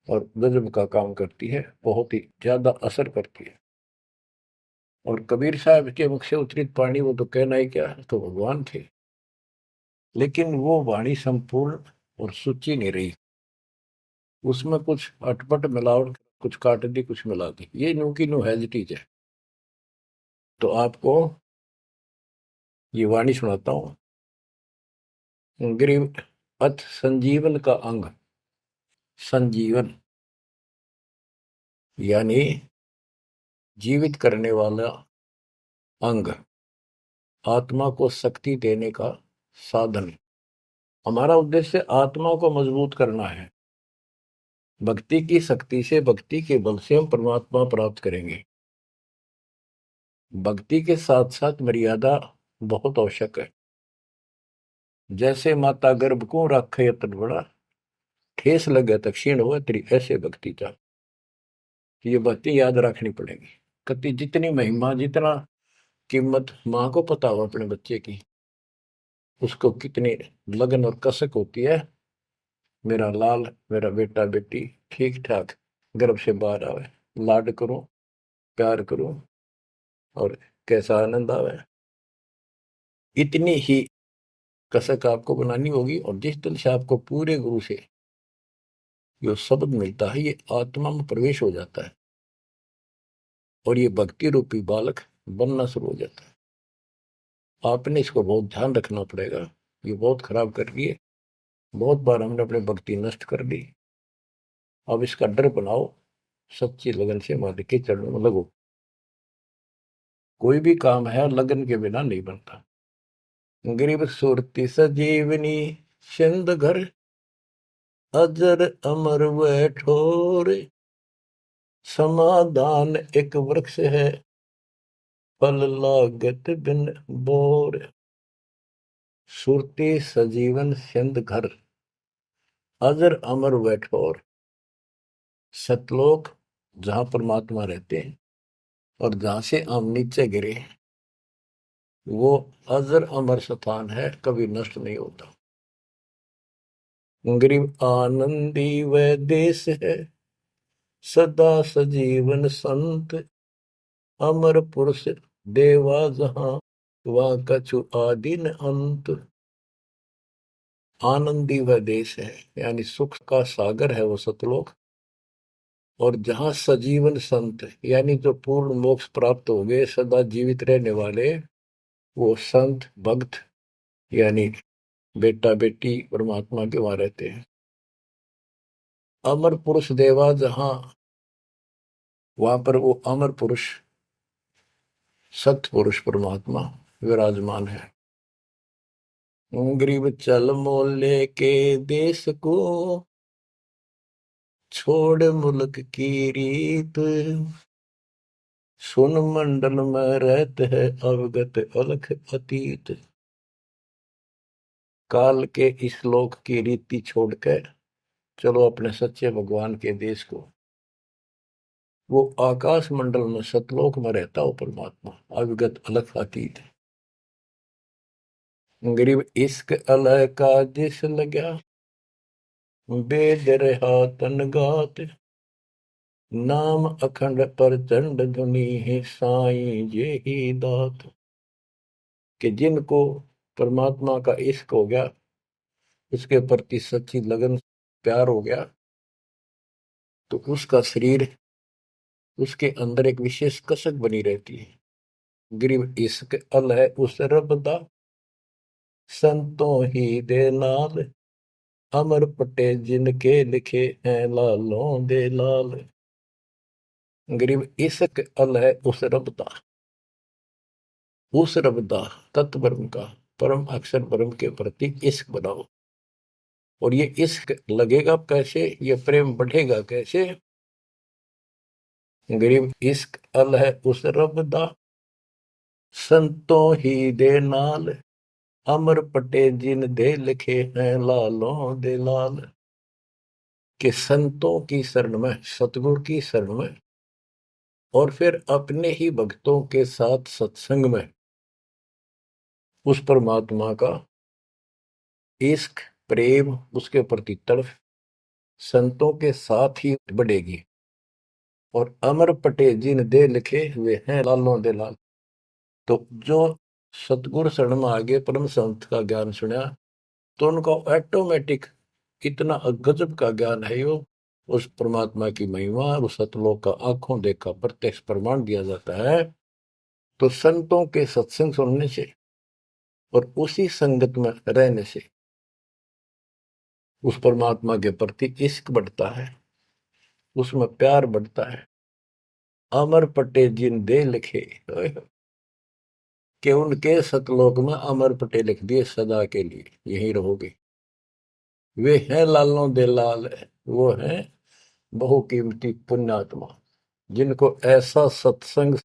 और गजब का काम करती है, बहुत ही ज्यादा असर करती है। और कबीर साहब के मुख से उतरित वाणी, वो तो कहना ही क्या, तो भगवान थे। लेकिन वो वाणी संपूर्ण और सुची नहीं रही, उसमें कुछ अटपट मिलावट, कुछ काट दी, कुछ मिला दी, ये नो की नो हैजिटीज है। तो आपको ये वाणी सुनाता हूं। गरीब अथ संजीवन का अंग, संजीवन यानी जीवित करने वाला अंग, आत्मा को शक्ति देने का साधन। हमारा उद्देश्य आत्मा को मजबूत करना है। भक्ति की शक्ति से, भक्ति के बल से हम परमात्मा प्राप्त करेंगे। भक्ति के साथ साथ मर्यादा बहुत आवश्यक है। जैसे माता गर्भ को रखे यतन बड़ा, ठेस लगे तो क्षीण हो तेरी, ऐसे भक्ति चाह। ये भक्ति याद रखनी पड़ेगी। कति जितनी महिमा, जितना कीमत माँ को पता हो अपने बच्चे की, उसको कितनी लगन और कसक होती है, मेरा लाल, मेरा बेटा बेटी ठीक ठाक गर्भ से बाहर आवे, लाड करूं, प्यार करूं और कैसा आनंद आवे। इतनी ही कसक आपको बनानी होगी। और जिस दिन से आपको पूरे गुरु से जो शब्द मिलता है, ये आत्मा में प्रवेश हो जाता है और ये भक्ति रूपी बालक बनना शुरू हो जाता है। आपने इसको बहुत ध्यान रखना पड़ेगा। ये बहुत खराब कर रही है, बहुत बार हमने अपनी भक्ति नष्ट कर दी। अब इसका डर बनाओ, सच्ची लगन से मालिक के चरणों में लगो। कोई भी काम है लगन के बिना नहीं बनता। गरीब सुरती सजीवनी सिंध घर, अजर अमर व ठोर, समाधान एक वृक्ष है, फल लागत बिन बोर। सुरती सजीवन सिंध घर, अजर अमर व ठोर। सतलोक जहां परमात्मा रहते हैं और जहां से हम नीचे गिरे, वो अजर अमर स्थान है, कभी नष्ट नहीं होता। गरीब आनंदी वह देश है, सदा सजीवन संत, अमर पुरुष देवा जहां, वह कछु आदि न अंत। आनंदी वह देश है, यानी सुख का सागर है वो सतलोक। और जहां सजीवन संत, यानी जो पूर्ण मोक्ष प्राप्त हो गए, सदा जीवित रहने वाले, वो संत भक्त यानी बेटा बेटी परमात्मा के वहां रहते हैं। अमर पुरुष देवा जहां, वहां पर वो अमर पुरुष सत्य पुरुष परमात्मा विराजमान है। गरीब चल मोले के देश को, छोड़ मुल्क की रीत, सुन मंडल में रहते है अवगत अलख अतीत। काल के इस लोक की रीति छोड़कर चलो अपने सच्चे भगवान के देश को। वो आकाश मंडल में सतलोक में रहता हो परमात्मा, अविगत अलख अतीत। गरीब इश्क अलह का जिस लगा, बेद रहा तन गात, नाम अखंड प्रचंड धुनी है साईं ये ही दात। कि जिनको परमात्मा का इश्क हो गया, उसके प्रति सच्ची लगन प्यार हो गया, तो उसका शरीर, उसके अंदर एक विशेष कसक बनी रहती है। गरीब इश्क अल है उस रब दा, संतों ही दे नाल, अमर पटे जिनके लिखे हैं लालों दे लाल। गरीब इश्क अल है उस रब दा, उस रब दा तत्व ब्रह्म का, परम अक्षर ब्रह्म के प्रति इश्क बनाओ। और ये इश्क लगेगा कैसे, ये प्रेम बढ़ेगा कैसे। गरीब इश्क अल है उस रब दा, संतों ही दे नाल, अमर पटे जिन दे लिखे हैं लालों दे लाल। कि संतों की शरण में, सतगुरु की शरण में, और फिर अपने ही भक्तों के साथ सत्संग में उस परमात्मा का इश्क प्रेम, उसके प्रति तड़प संतों के साथ ही बढ़ेगी। और अमर पटे जिन दे लिखे हुए हैं लालों दे लाल। तो जो सतगुरु शरण में आगे परम संत का ज्ञान सुना, तो उनको ऑटोमेटिक इतना गजब का ज्ञान है, वो उस परमात्मा की महिमा, उस सतलोक का आंखों देखा प्रत्यक्ष प्रमाण दिया जाता है। तो संतों के सत्संग सुनने से और उसी संगत में रहने से उस परमात्मा के प्रति इश्क बढ़ता है, उसमें प्यार बढ़ता है। अमर पटे जिन दे लिखे, कि उनके सतलोक में अमर पटे लिख दिए, सदा के लिए यही रहोगे। वे हैं लालों दे लाल, वो हैं बहुकीमती पुण्यात्मा, जिनको ऐसा सत्संग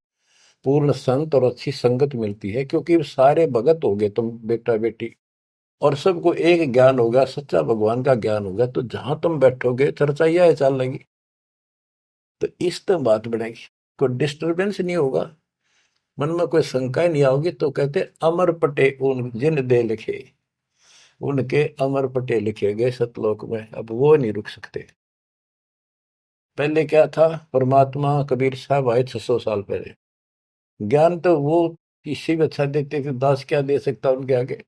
पूर्ण संत और अच्छी संगत मिलती है। क्योंकि सारे भगत हो गए तुम बेटा बेटी, और सबको एक ज्ञान होगा, सच्चा भगवान का ज्ञान होगा, तो जहां तुम बैठोगे चर्चा यह चल लेगी, तो इस तो बात बनेगी, कोई डिस्टर्बेंस नहीं होगा, मन में कोई शंका नहीं आओगी। तो कहते अमर पटे उन जिन दे लिखे, उनके अमर पटे लिखे गए सतलोक में, अब वो नहीं रुक सकते। पहले क्या था, परमात्मा कबीर साहब आए 600 साल पहले, ज्ञान तो वो इससे भी अच्छा देते थे, दास क्या दे सकता उनके आगे।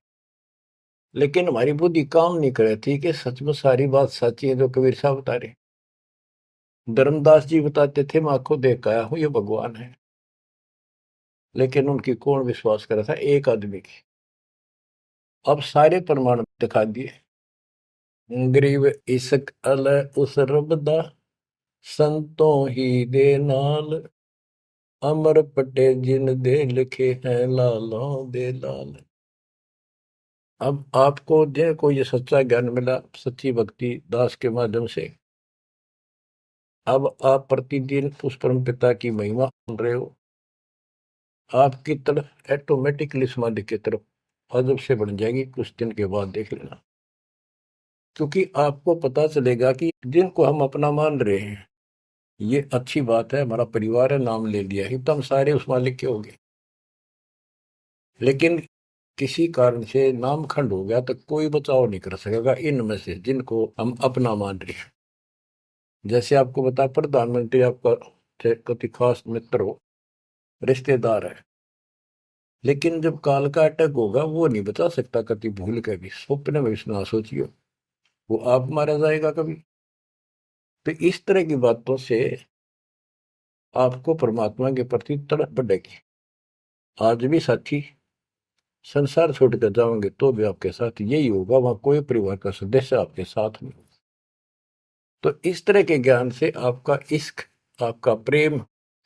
लेकिन हमारी बुद्धि काम नहीं करे थी कि सच में सारी बात सच्ची है जो कबीर साहब बता रहे। धर्मदास जी बताते थे मैं आंखों देख आया हूं ये भगवान है, लेकिन उनकी कौन विश्वास करा था, एक आदमी की। अब सारे प्रमाण दिखा दिए। गरीब इश्क अल उस रब दा, संतों ही दे नाल, अमर पटे जिन दे लिखे हैं लालों दे लाल। अब आपको जिनको ये सच्चा ज्ञान मिला सच्ची भक्ति दास के माध्यम से, अब आप प्रतिदिन उस परम पिता की महिमा सुन रहे हो, आपकी तरफ ऑटोमेटिकली समाधि की तरफ अजब से बढ़ जाएगी, कुछ दिन के बाद देख लेना। क्योंकि आपको पता चलेगा कि जिनको हम अपना मान रहे हैं, ये अच्छी बात है, हमारा परिवार है, नाम ले लिया है, तो हम सारे उस मालिक के हो गए। लेकिन किसी कारण से नाम खंड हो गया तो कोई बचाव नहीं कर सकेगा इनमें से जिनको हम अपना मान रहे हैं। जैसे आपको बता, प्रधानमंत्री आपका कति खास मित्र हो, रिश्तेदार है, लेकिन जब काल का अटैक होगा वो नहीं बचा सकता कति भूल के भी, स्वप्न में भी ना सोचिए, वो आप मारा जाएगा कभी। तो इस तरह की बातों से आपको परमात्मा के प्रति तड़प बढ़ेगी। आज भी साथी संसार छोड़कर जाओगे तो भी आपके साथ यही होगा, वहां कोई परिवार का सदस्य आपके साथ नहीं होगा। तो इस तरह के ज्ञान से आपका इश्क, आपका प्रेम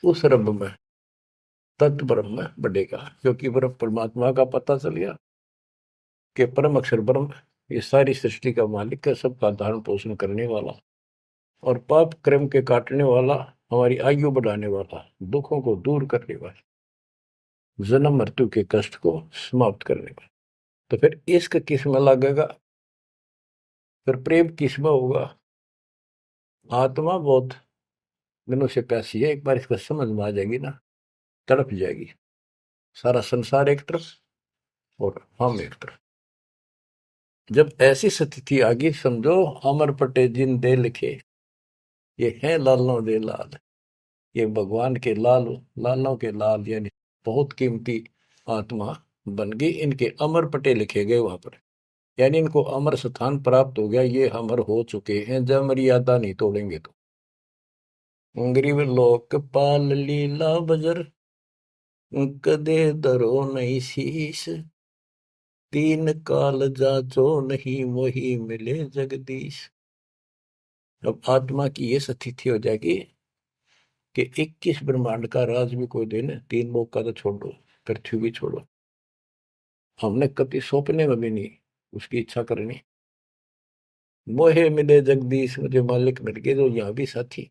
उस रब में, तत्व ब्रह्म में बढ़ेगा, क्योंकि ब्रह्म परमात्मा का पता चल गया कि परम अक्षर ब्रह्म ये सारी सृष्टि का मालिक है, सबका धारण पोषण करने वाला और पाप कर्म के काटने वाला, हमारी आयु बढ़ाने वाला, दुखों को दूर करने वाला, जन्म मृत्यु के कष्ट को समाप्त करने वाला। तो फिर इश्क किस में लगेगा, फिर प्रेम किस में होगा। आत्मा बहुत दिनों से प्यासी है, एक बार इसको समझ में आ जाएगी ना, तड़प जाएगी। सारा संसार एक तरफ और हम एक तरफ। जब ऐसी स्थिति आ गई, समझो अमर पटे जिन दे लिखे, ये है लालों दे लाल, ये भगवान के लाल, लालों के लाल, यानी बहुत कीमती आत्मा बन गई, इनके अमर पटे लिखे गए वहां पर, यानी इनको अमर स्थान प्राप्त हो गया, ये अमर हो चुके हैं, जब मर्यादा नहीं तोड़ेंगे तो। गरीब लोक पाल लीला बजर, कदे दरो नहीं शीश, तीन काल जाचो नहीं वही मिले जगदीश। अब आत्मा की ये स्थिति हो जाएगी कि 21 ब्रह्मांड का राज भी कोई देने, तीन लोग का तो छोड़ो, पृथ्वी भी छोड़ो, हमने कभी सौंपने में भी नहीं उसकी इच्छा करनी। मोहे मिले जगदीश, मुझे मालिक मिल गए, जो यहाँ भी साथी,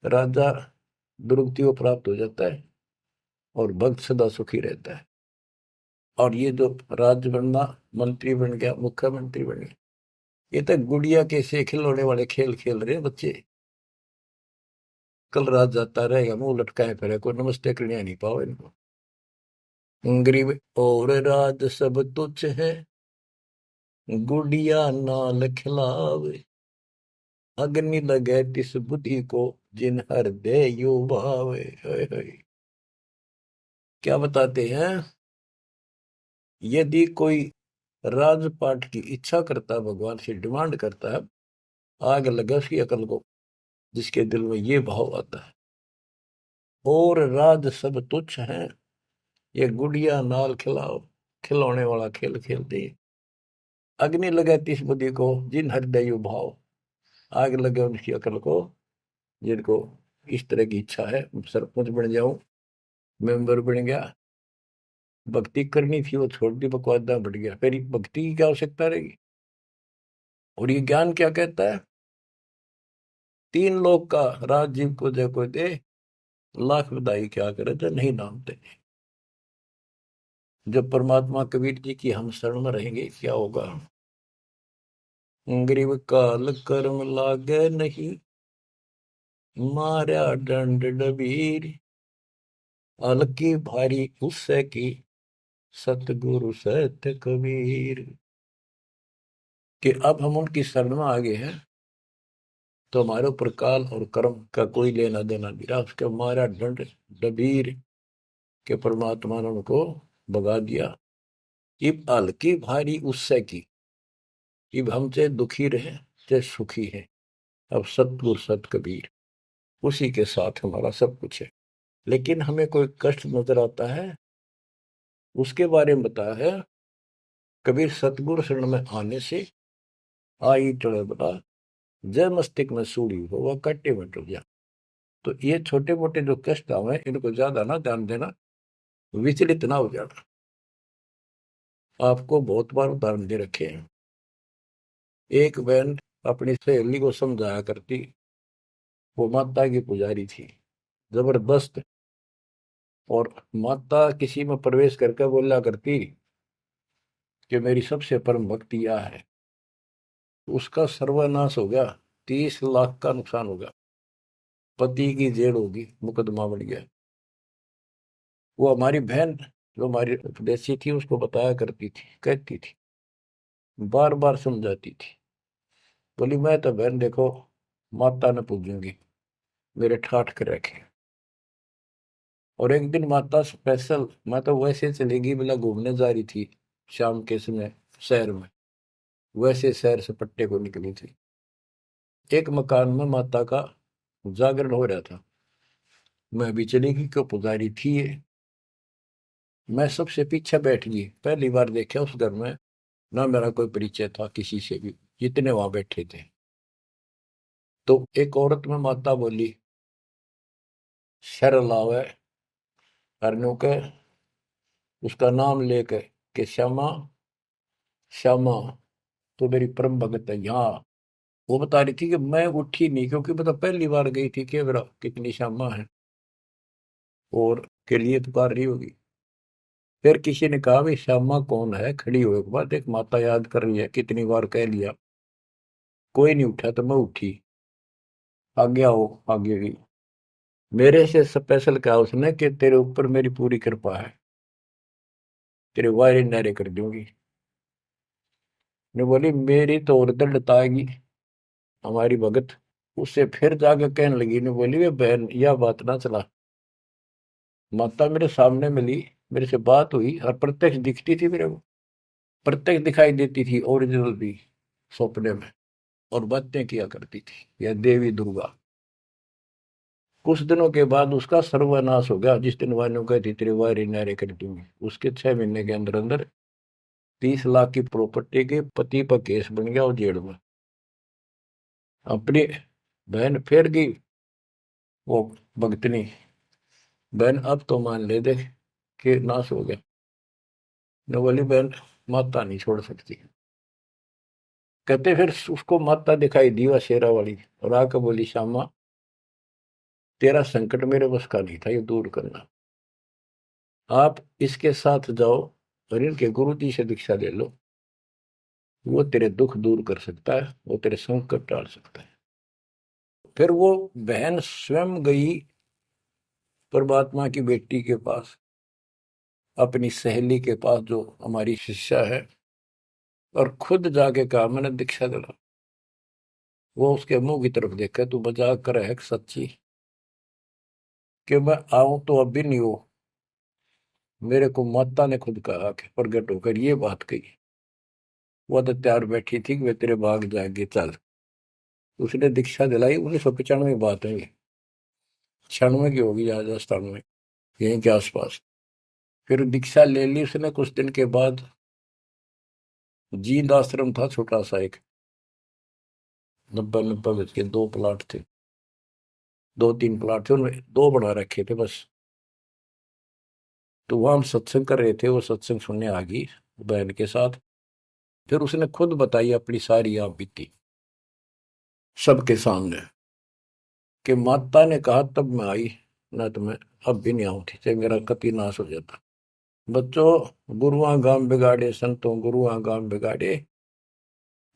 राजा दुर्गति को प्राप्त हो जाता है और भक्त सदा सुखी रहता है। और ये जो राज्य बनना, मंत्री बन गया, मुख्यमंत्री बन गया, ये तो गुड़िया के से खिलौने वाले खेल खेल रहे बच्चे। कल रात जाता रहेगा, मुंह लटकाए फिरे, कोई नमस्ते करने नहीं पाओ इनको। गरीब और राज सब तुच्छ है, गुड़िया नाल खिलावे, अग्नि लगे तिस बुद्धि को, जिन हृदय यू भावे। क्या बताते हैं, यदि कोई राजपाट की इच्छा करता है, भगवान से डिमांड करता है, आग लगे उसकी अकल को, जिसके दिल में ये भाव आता है, और राज सब तुच्छ है, ये गुड़िया नाल खिलाओ, खिलौने वाला खेल खेलते, अग्नि लगे तिस बुद्धि को, जिन हृदय भाव, आग लगे उनकी अकल को, जिनको इस तरह की इच्छा है, सरपंच बन जाऊं, मेंबर बन गया, भक्ति करनी थी वो छोड़ दी, बकवादा बढ़ गया, फिर भक्ति की क्या आवश्यकता रहेगी। और ये ज्ञान क्या कहता है, तीन लोग का राज जीव को जय को दे, लाख बधाई क्या करे जो नहीं नामते। जब परमात्मा कबीर जी की हम शरण में रहेंगे, क्या होगा, गरीब काल कर्म लागे नहीं, मारा दंड डबीर, अलकी भारी उससे की, सतगुरु सत्य कबीर। कि अब हम उनकी शरण में आ गए हैं, तो हमारे ऊपर काल और कर्म का कोई लेना देना नहीं रहा, उसके मारा दंड डबीर के परमात्मा ने उनको भगा दिया। इब हल्की भारी उससे की, इब हम चाहे दुखी रहे चाहे सुखी है, अब सतगुरु सत कबीर, उसी के साथ हमारा सब कुछ है। लेकिन हमें कोई कष्ट नजर आता है, उसके बारे में बताया है कबीर, सतगुरु शरण में आने से आई चढ़े बता, जय मस्तिष्क में सूड़ी हो वह कट्टे में टूट जा। तो ये छोटे मोटे जो कष्ट आवे, इनको ज्यादा ना ध्यान देना, विचलित ना हो जाना। आपको बहुत बार उदाहरण दे रखे हैं। एक बहन अपनी सहेली को समझाया करती, वो माता की पुजारी थी जबरदस्त, और माता किसी में प्रवेश करके बोला करती कि मेरी सबसे परम भक्ति यह है, उसका सर्वनाश हो गया, 30 लाख का नुकसान हो गया, पति की जेल होगी, मुकदमा बढ़ गया। वो हमारी बहन जो हमारी उपदेशी थी, उसको बताया करती थी, कहती थी, बार बार समझाती थी, बोली मैं तो बहन देखो माता ने पूजूंगी, मेरे ठाठ के रखे। और एक दिन माता स्पेशल, मैं तो वैसे चलेगी बिना घूमने जा रही थी शाम के समय शहर में, वैसे शहर से पट्टे को निकली थी। एक मकान में माता का जागरण हो रहा था, मैं भी चली गई, क्यों पुजारी थी ये। मैं सबसे पीछे बैठ गई, पहली बार देखा उस घर में, ना मेरा कोई परिचय था किसी से भी, जितने वहां बैठे थे। तो एक औरत में माता बोली, शर लावे हरनों के, उसका नाम लेके कि श्यामा श्यामा तो मेरी परम भगत है यहाँ। वो बता रही थी कि मैं उठी नहीं, क्योंकि बता पहली बार गई थी कि मेरा कितनी श्यामा है और के लिए पुकार रही होगी। फिर किसी ने कहा भाई श्यामा कौन है, खड़ी हुए के बाद एक माता याद कर रही है, कितनी बार कह लिया, कोई नहीं उठा तो मैं उठी, आगे आओ आगे गई। मेरे से स्पेशल कहा उसने कि तेरे ऊपर मेरी पूरी कृपा है, तेरे वायरे नारे कर दूंगी। ने बोली मेरी तो और दिल लताएगी हमारी भगत। उससे फिर जाके कहने लगी, ने बोली वे बहन यह बात ना चला, माता मेरे सामने मिली, मेरे से बात हुई और प्रत्यक्ष दिखती थी मेरे को, प्रत्यक्ष दिखाई देती थी ओरिजिनल भी सपने में, और बातें किया करती थी यह देवी दुर्गा। कुछ दिनों के बाद उसका सर्वनाश हो गया, जिस दिन वायु कहती तेरे वायरे नारे कर दूंगी, उसके 6 महीने के अंदर अंदर 30 लाख की प्रॉपर्टी के पति पर केस बन गया और जेल में। अपनी बहन फिर गई वो भगतनी, बहन अब तो मान ले दे कि नाश हो गया। न बोली बहन माता नहीं छोड़ सकती। कहते फिर उसको माता दिखाई दी वह शेरा वाली, और आकर बोली श्यामा तेरा संकट मेरे बस का नहीं था ये दूर करना, आप इसके साथ जाओ और इनके गुरु जी से दीक्षा ले लो, वो तेरे दुख दूर कर सकता है, वो तेरे संकट टाल सकता है। फिर वो बहन स्वयं गई परमात्मा की बेटी के पास, अपनी सहेली के पास जो हमारी शिष्या है, और खुद जाके कहा मैंने दीक्षा दिला। वो उसके मुंह की तरफ देखा, तू मजाक कर है सच्ची, कि मैं आऊं तो अब भी नहीं हो, मेरे को माता ने खुद कहा कि प्रगट होकर ये बात कही। वो तो तैयार बैठी थी कि वे तेरे भाग जाएंगे चल। उसने दीक्षा दिलाई, 1995 बात है ये, 96 की होगी या 97, यहीं के आसपास। फिर दीक्षा ले ली उसने कुछ दिन के बाद। जींद आश्रम था छोटा सा एक, 90 90 गज के 2 प्लाट थे, 2 3 प्लाट थे, उनमें 2 बना रखे थे बस। तो वहां हम सत्संग कर रहे थे, वो सत्संग सुनने आ गई बहन के साथ। फिर उसने खुद बताई अपनी सारी आप बीती सबके सामने, कि माता ने कहा तब मैं आई, न तो मैं अब भी नहीं आऊं थी, चाहे मेरा कति नाश हो जाता। बच्चों गुरुआ गांव बिगाड़े संतों गुरुआ गांव बिगाड़े,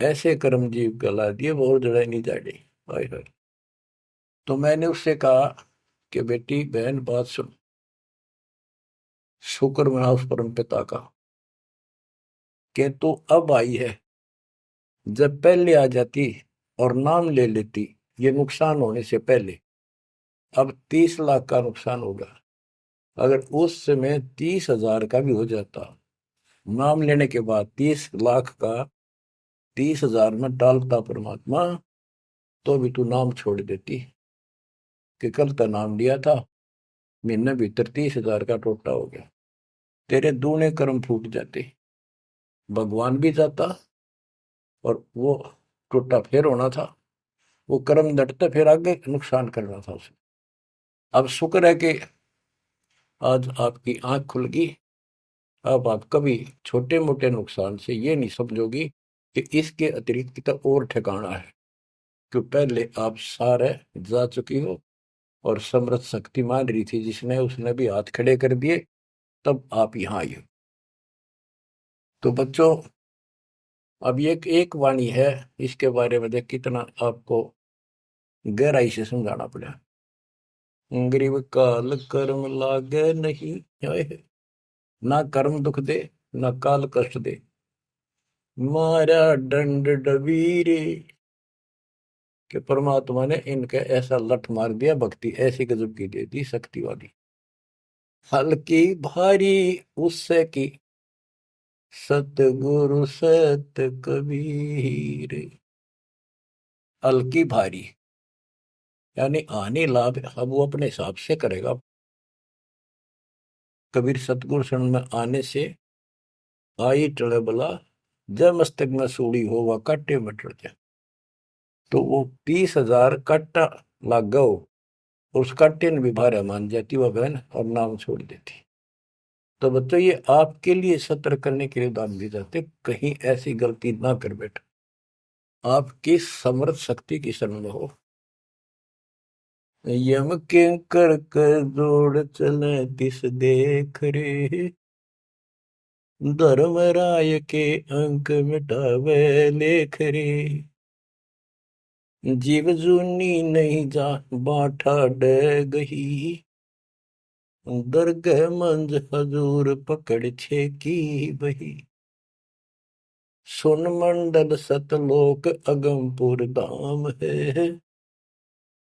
ऐसे कर्म जीव गला दिए वो जड़ा नहीं जाड़े। हाय हाय। तो मैंने उससे कहा कि बेटी बहन बात सुन, शुक्र मना उस परम पिता का कि तू अब आई है, जब पहले आ जाती और नाम ले लेती ये नुकसान होने से पहले, अब 30 लाख का नुकसान होगा। अगर उस समय 30,000 का भी हो जाता, नाम लेने के बाद 30 लाख का 30,000 में डालता परमात्मा, तो भी तू नाम छोड़ देती। कि कल का नाम लिया था, महीने भीतर 30,000 का टोटा हो गया, तेरे दूने कर्म फूट जाते, भगवान भी जाता, और वो टोटा फिर होना था, वो कर्म डटते फिर आगे नुकसान करना था उसे। अब शुक्र है कि आज आपकी आंख खुल गई। अब आप कभी छोटे मोटे नुकसान से ये नहीं समझोगी कि इसके अतिरिक्त तो और ठिकाना है, क्यों पहले आप सारे जा चुकी हो, और समृद्ध शक्ति मान रही थी जिसने, उसने भी हाथ खड़े कर दिए, तब आप यहाँ आई हो। तो बच्चों अब ये एक वाणी है, इसके बारे में देख कितना आपको गहराई से समझाना पड़ा। गरीब काल कर्म लागे नहीं, ना कर्म दुख दे ना काल कष्ट दे, मारा दंड डबीरे। कि परमात्मा ने इनके ऐसा लठ मार दिया, भक्ति ऐसी गजब की दे दी शक्ति वाली। हल्की भारी उससे की सतगुरु सत कबीर। हल्की भारी यानी आने लाभ अब वो अपने हिसाब से करेगा। कबीर सतगुरु शरण में आने से आई टले बला, जब मस्तक में सूड़ी हो वह काटे में टल जाए। तो वो 30,000 काटा लाग गो, उस काटे ने भी भारा मान जाती वह बहन और नाम छोड़ देती। तो बच्चों ये आपके लिए सत्र करने के लिए दान दिए जाते, कहीं ऐसी गलती ना कर बैठो, आपकी समर्थ शक्ति की शरण में हो। यम के कर कर जोड़ चले तिस देख रे, धर्मराय के अंक मिटावे लेख रे, जीव जूनी नहीं जा बाठा डे गही, दरगह मंज हजूर पकड़ छे की बही, सुन मंडल सतलोक अगमपुर धाम है,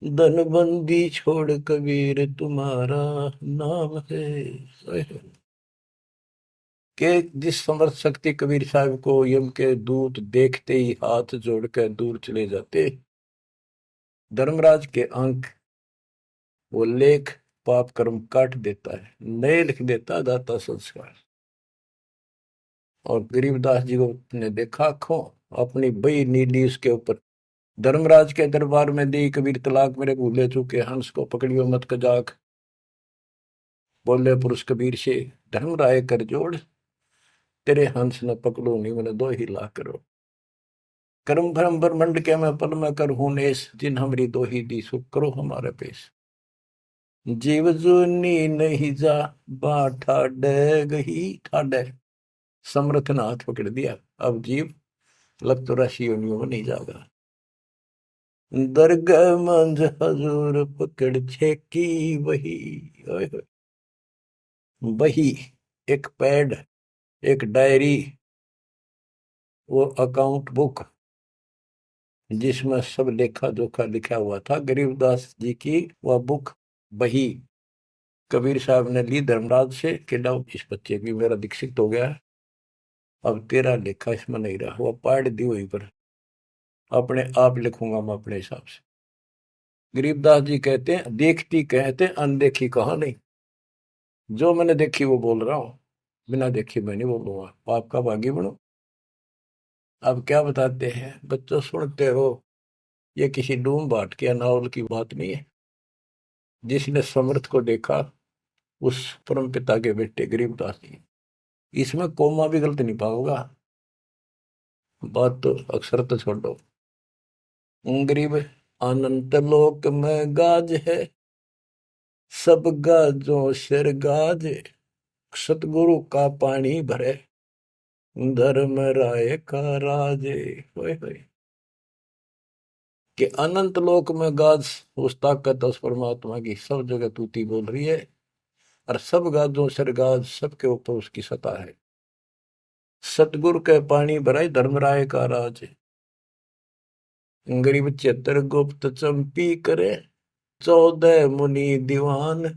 धनबंदी छोड़ कबीर तुम्हारा नाम है। के जिस समर्थ शक्ति कबीर साहब को यम के दूत देखते ही हाथ जोड़कर दूर चले जाते, धर्मराज के अंक वो लेख पाप कर्म काट देता है, नए लिख देता दाता संस्कार। और गरीबदास जी को ने देखा आंखों, अपनी बई नीली उसके ऊपर, धर्मराज के दरबार में दी कबीर तलाक मेरे भूले चूके, हंस को पकड़ियो मत कजाक, बोले पुरुष कबीर से धर्मराय कर जोड़, तेरे हंस न पकड़ो नहीं मैंने दो ही ला करो, कर्म भ्रम ब्रह्मंड के मैं पल में कर हूं नेस, जिन हमरी दो ही दी सुख करो हमारे पेश, जीव जूनी नहीं जा बाठा गही ठाडे, समर्थ ने हाथ पकड़ दिया, अब जीव लग तो राशि योनियों में नहीं जाएगा, दरगाह मंझ हजूर पकड़ छेकी वही। ओए होए। वही एक पैड, एक डायरी, वो अकाउंट बुक जिसमें सब लेखा जोखा लिखा हुआ था, गरीबदास जी की वह बुक वही कबीर साहब ने ली धर्मराज से कि लाओ इस बच्चे की मेरा दीक्षित हो गया, अब तेरा लेखा इसमें नहीं रहा, वो पाड़ दी वहीं पर, अपने आप लिखूंगा मैं अपने हिसाब से। गरीबदास जी कहते हैं देखती कहते अनदेखी कहा नहीं, जो मैंने देखी वो बोल रहा हूं, बिना देखे मैं नहीं बोलूंगा, पाप का भागी बनो। अब क्या बताते हैं बच्चों, सुनते हो, ये किसी डूम बाट के नावल की बात नहीं है, जिसने समर्थ को देखा उस परम पिता के बेटे गरीबदास जी, इसमें कोमा भी गलत नहीं पाओगा, बात तो अक्षर तो छोड़ दो। गरीब अनंत लोक में गाज है, सब गाजों सिर गाज, सतगुरु का पानी भरे, धर्म राय का राजे। होए होए कि अनंत लोक में गाज उस ताकत उस परमात्मा की सब जगह तूती बोल रही है, और सब गाजों सिर गाज, सबके ऊपर उसकी सत्ता है, सतगुरु के पानी भराई धर्मराय का राज, गरीब चतर गुप्त चंपी करे, 14 मुनि दीवान,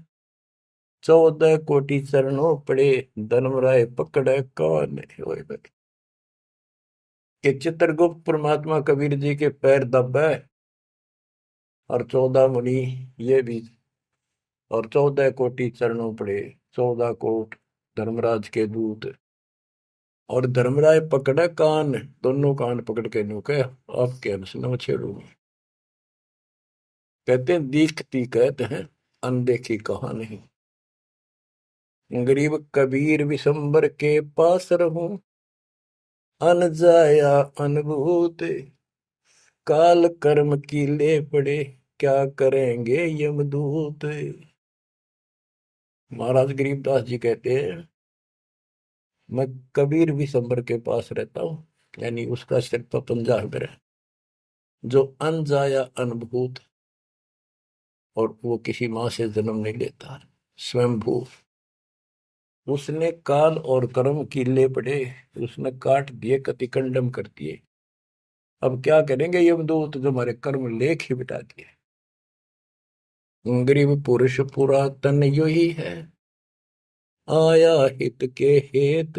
14 कोटि चरणों पड़े, धर्मराय पकड़े कौन। कि चित्रगुप्त परमात्मा कबीर जी के पैर दबे, और 14 मुनि ये भी, और 14 कोटि चरणों पड़े, 14 कोट धर्मराज के दूत, और धर्मराय पकड़े कान, दोनों कान पकड़ के न्यू कहे आपके अंश न छेड़ूंगा। कहते हैं दीखती कहते हैं अनदेखी कहा नहीं, गरीब कबीर विशंबर के पास रहूं, अन जाया अनुभूत, काल कर्म की ले पड़े, क्या करेंगे यमदूत। महाराज गरीबदास जी कहते हैं मैं कबीर विशंबर के पास रहता हूं, यानी उसका सिर पर पंजा है मेरा, जो अनजाया अनुभूत, और वो किसी माँ से जन्म नहीं लेता, स्वयंभू, उसने काल और कर्म की ले पड़े, उसने काट दिए, कतिकंडम कर दिए, अब क्या करेंगे यमदूत, जो हमारे कर्म लेख ही बिटा दिए। गरीब पुरुष पुरातन यो ही है, आया हित के हेत,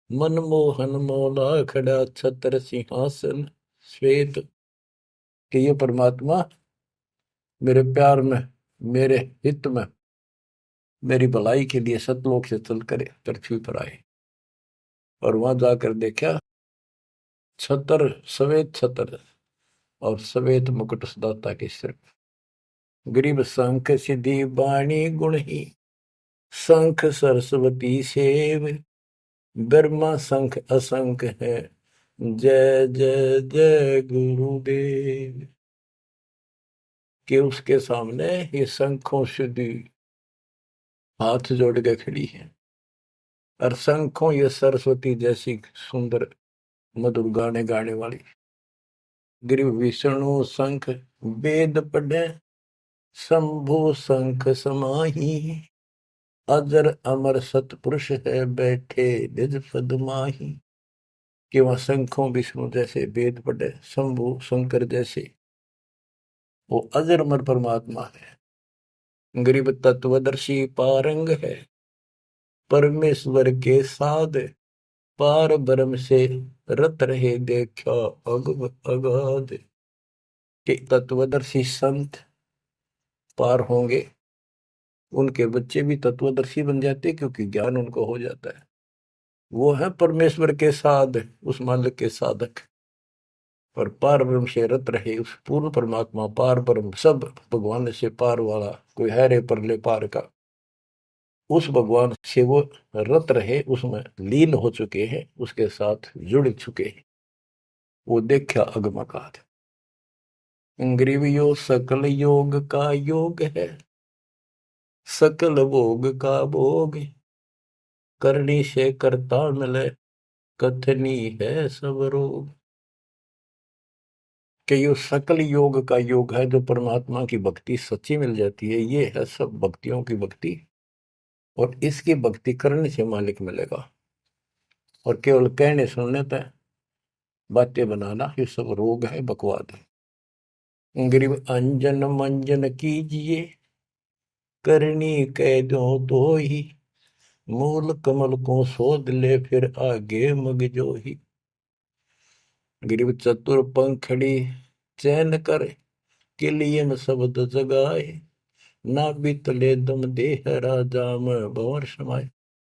मनमोहन मौला खड़ा छत्र सिंहासन श्वेत, कि ये परमात्मा मेरे प्यार में, मेरे हित में, मेरी भलाई के लिए सतलोक से चल कर पृथ्वी पर आए, और वहां जाकर देखा छतर, सफेद छतर और सफेद मुकुट दाता के सिर, गरीब शंख सिद्धि बाणी गुण ही, शंख सरस्वती सेव, ब्रह्मा शंख असंख है, जय जय जय गुरुदेव। कि उसके सामने ये शंखों सिद्धि हाथ जोड़ के खड़ी है, और शंखों ये सरस्वती जैसी सुंदर मधुर गाने गाने वाली। गिरि विष्णु शंख वेद पढ़े, शंभु शंख समाही, अजर अमर सतपुरुष है बैठे निज पद माही। कि वह शंखों विष्णु जैसे वेद पढ़े, शंभु शंकर जैसे वो अजर अमर परमात्मा है। गरीब तत्वदर्शी पारंग है, परमेश्वर के साध, पार ब्रह्म से रत रहे देखा अगाध। के तत्वदर्शी संत पार होंगे, उनके बच्चे भी तत्वदर्शी बन जाते क्योंकि ज्ञान उनको हो जाता है। वो है परमेश्वर के साध, उस मालिक के साधक, और पार ब्रह्म से रत रहे उस पूर्ण परमात्मा, पार ब्रह्म सब भगवान से पार वाला कोई है रे परले पार का, उस भगवान से वो रत रहे, उसमें लीन हो चुके हैं, उसके साथ जुड़ चुके हैं। वो देखा अगमकाद। ग्रीव योग सकल योग का योग है, सकल भोग का भोग, करनी से करता मिले, कथनी है सब रोग। कि यो सकल योग का योग है, जो परमात्मा की भक्ति सच्ची मिल जाती है, ये है सब भक्तियों की भक्ति, और इसकी भक्ति करने से मालिक मिलेगा। और केवल कहने सुनने तक बातें बनाना ये सब रोग है, बकवाद है। गरीब अंजन मंजन कीजिए, करनी कह दो तो ही, मूल कमल को शोध ले फिर आगे मग जो ही। गरीब चतुर पंखड़ी चैन कर, किलियन शब्द जगाए, ना बीतले दम देह राजा में भंवर समाये।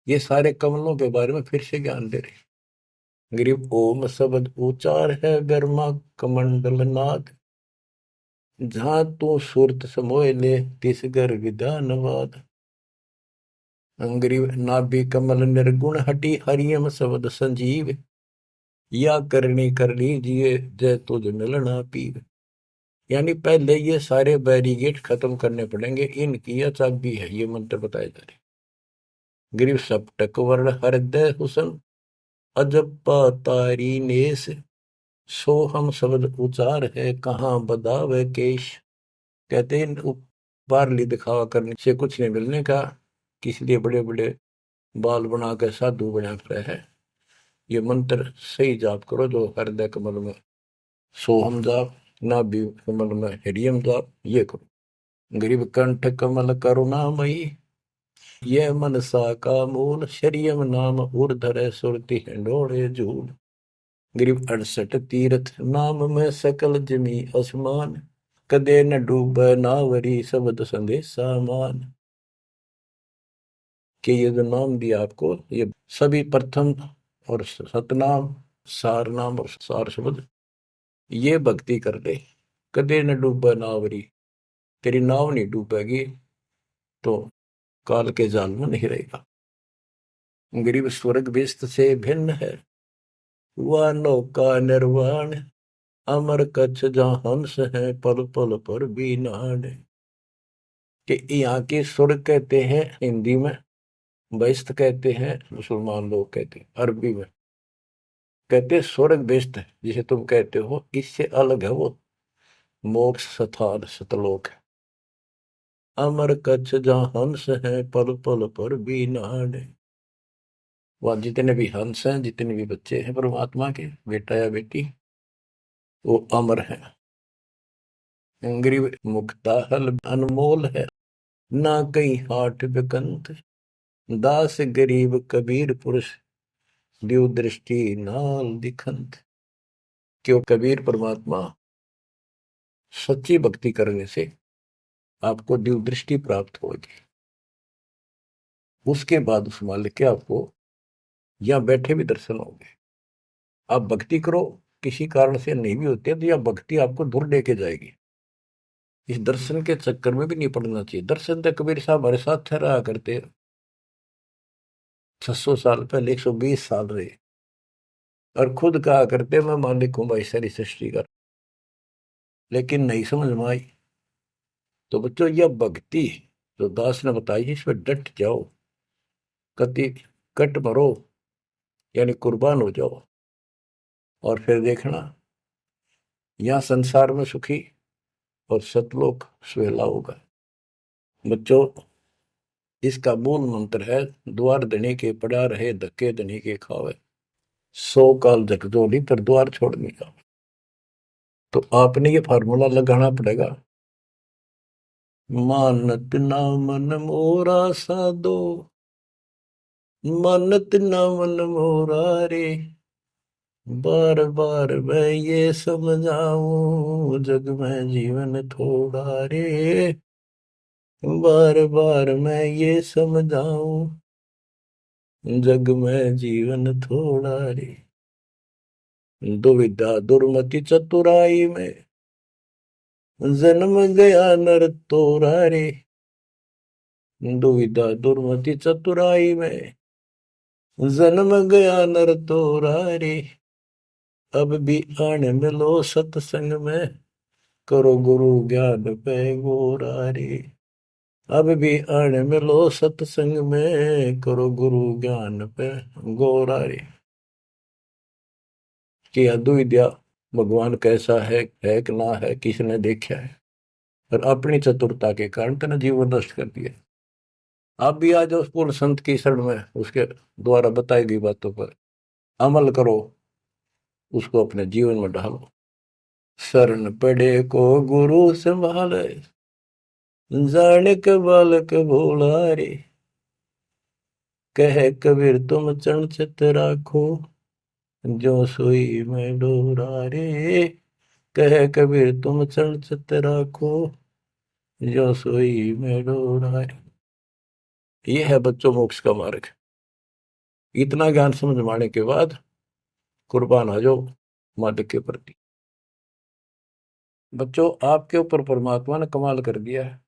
ये सारे कमलों के बारे में फिर से ज्ञान दे रहे। गरीब ओम शब्द उचार है, गर्मा कमंडल नाद, जहां तू सुरत समोय ले, तिस घर विधानवाद। गरीब नाभि कमल निर्गुण हटी, हरियम शब्द संजीव, या करनी कर लीजिए जय तुझ मिलना पीर। यानी पहले ये सारे बैरिगेट खत्म करने पड़ेंगे, इनकी यह चाबी है, ये मंत्र बताए जा रहे। गिरिव सपटक वर्ण हृदय हुसन, अजप्पा तारी नेस, सो हम शब्द उचार है, कहाँ बदावे केश। कहते हैं बारली दिखावा करने से कुछ नहीं मिलने का, किसी लिए बड़े बड़े बाल बना कर साधु बना कर है। ये मंत्र सही जाप करो, जो हृदय कमल में सोहम जाप, ना भी कमल में हरियम जाप, ये करो। गरीब कंठ कमल करुणामयी, ये मनसा का मूल, शरियम नाम उर्धर सुरति हिंडोड़े झूल। गरीब 68 तीर्थ नाम में सकल जमी आसमान, कदे न डूब नावरी शब्द संदेशा मान। कि ये जो नाम दिया आपको, ये सभी प्रथम और सतनाम, सार नाम और सार शब्द, ये भक्ति कर ले। कदे न डूबा नावरी, तेरी नाव नहीं डूबेगी तो काल के जाल में नहीं रहेगा। गरीब स्वर्ग बेस्त से भिन्न है, वह नौका निर्वाण, अमर कच्छ जहाँ हंस है, पल पल पर बीनान। कि यहाँ के स्वर्ग कहते हैं हिंदी में, बेस्त कहते हैं मुसलमान लोग कहते हैं, अरबी में कहते हैं स्वर्ग बेस्त है, जिसे तुम कहते हो, इससे अलग है वो मोक्ष स्थान सतलोक है। अमर कच्छ जहाँ हंस है, पल पल पर बीनान। वह जितने भी हंस हैं, जितने भी बच्चे हैं परमात्मा के, बेटा या बेटी, वो अमर है। गरीब मुक्ता हल अनमोल है, ना कहीं हाट बिकंत, दास गरीब कबीर पुरुष, दिव दृष्टि नाल दिखंत। क्यों कबीर परमात्मा सच्ची भक्ति करने से आपको दिव दृष्टि प्राप्त होगी। उसके बाद उस मालिक के आपको यहाँ बैठे भी दर्शन होंगे। आप भक्ति करो, किसी कारण से नहीं भी होते तो यह भक्ति आपको दूर लेके जाएगी। इस दर्शन के चक्कर में भी नहीं पड़ना चाहिए। दर्शन तो कबीर साहब हमारे साथ रहा करते, 600 साल पहले, 120 साल रहे, और खुद कहा करते मैं मालिक हूं भाई सारी सृष्टि का। लेकिन नहीं समझ में आई। तो बच्चों, यह भक्ति जो दास ने बताई, इस पर डट जाओ, कति कट मरो, यानी कुर्बान हो जाओ, और फिर देखना यहां संसार में सुखी और सतलोक सुहेला होगा। बच्चों, इसका मूल मंत्र है, द्वार धनी के पड़ा रहे, धक्के धनी के खावे, 100 काल झकझोली पर द्वार छोड़ने का। तो आपने ये फार्मूला लगाना पड़ेगा। मानत ना मन मोरा साधो, मानत ना मन मोरा रे, बार बार मैं ये समझाऊं, जग में जीवन थोड़ा रे, बार बार मैं ये समझाऊं, जग में जीवन थोड़ा रे। दुविधा दुर्मति चतुराई में, जन्म गया नर तोरा रे, दुविधा दुर्मति चतुराई में, जन्म गया नर तोरा रे, अब भी आने मिलो सत्संग में, करो गुरु ज्ञान पे गोरा रे, अब भी आने मिलो सत्संग में, करो गुरु ज्ञान पे गोरा रे। कि अद्विद्या भगवान कैसा है कि ना है, किसने देखा है, और अपनी चतुरता के कारण तेने जीवन नष्ट कर दिया। आप भी आ जाओ पूर्ण संत की शरण में, उसके द्वारा बताई गई बातों पर अमल करो, उसको अपने जीवन में ढालो। शरण पड़े को गुरु संभाले, जाने के बालक भोला रे, कहे कबीर तुम चरण चित राखो, जो सोई में डोरा रे, कहे कबीर तुम चरण चित राखो, जो सोई में डोरा रे। ये है बच्चों मोक्ष का मार्ग। इतना ज्ञान समझ माने के बाद कुर्बान हो जाओ मालिक के प्रति। बच्चों, आपके ऊपर परमात्मा ने कमाल कर दिया है,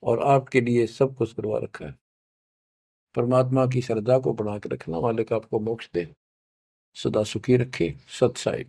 और आपके लिए सब कुछ करवा रखा है। परमात्मा की श्रद्धा को बढ़ा के रखना, मालिक आपको मोक्ष दे, सदा सुखी रखे। सत साई।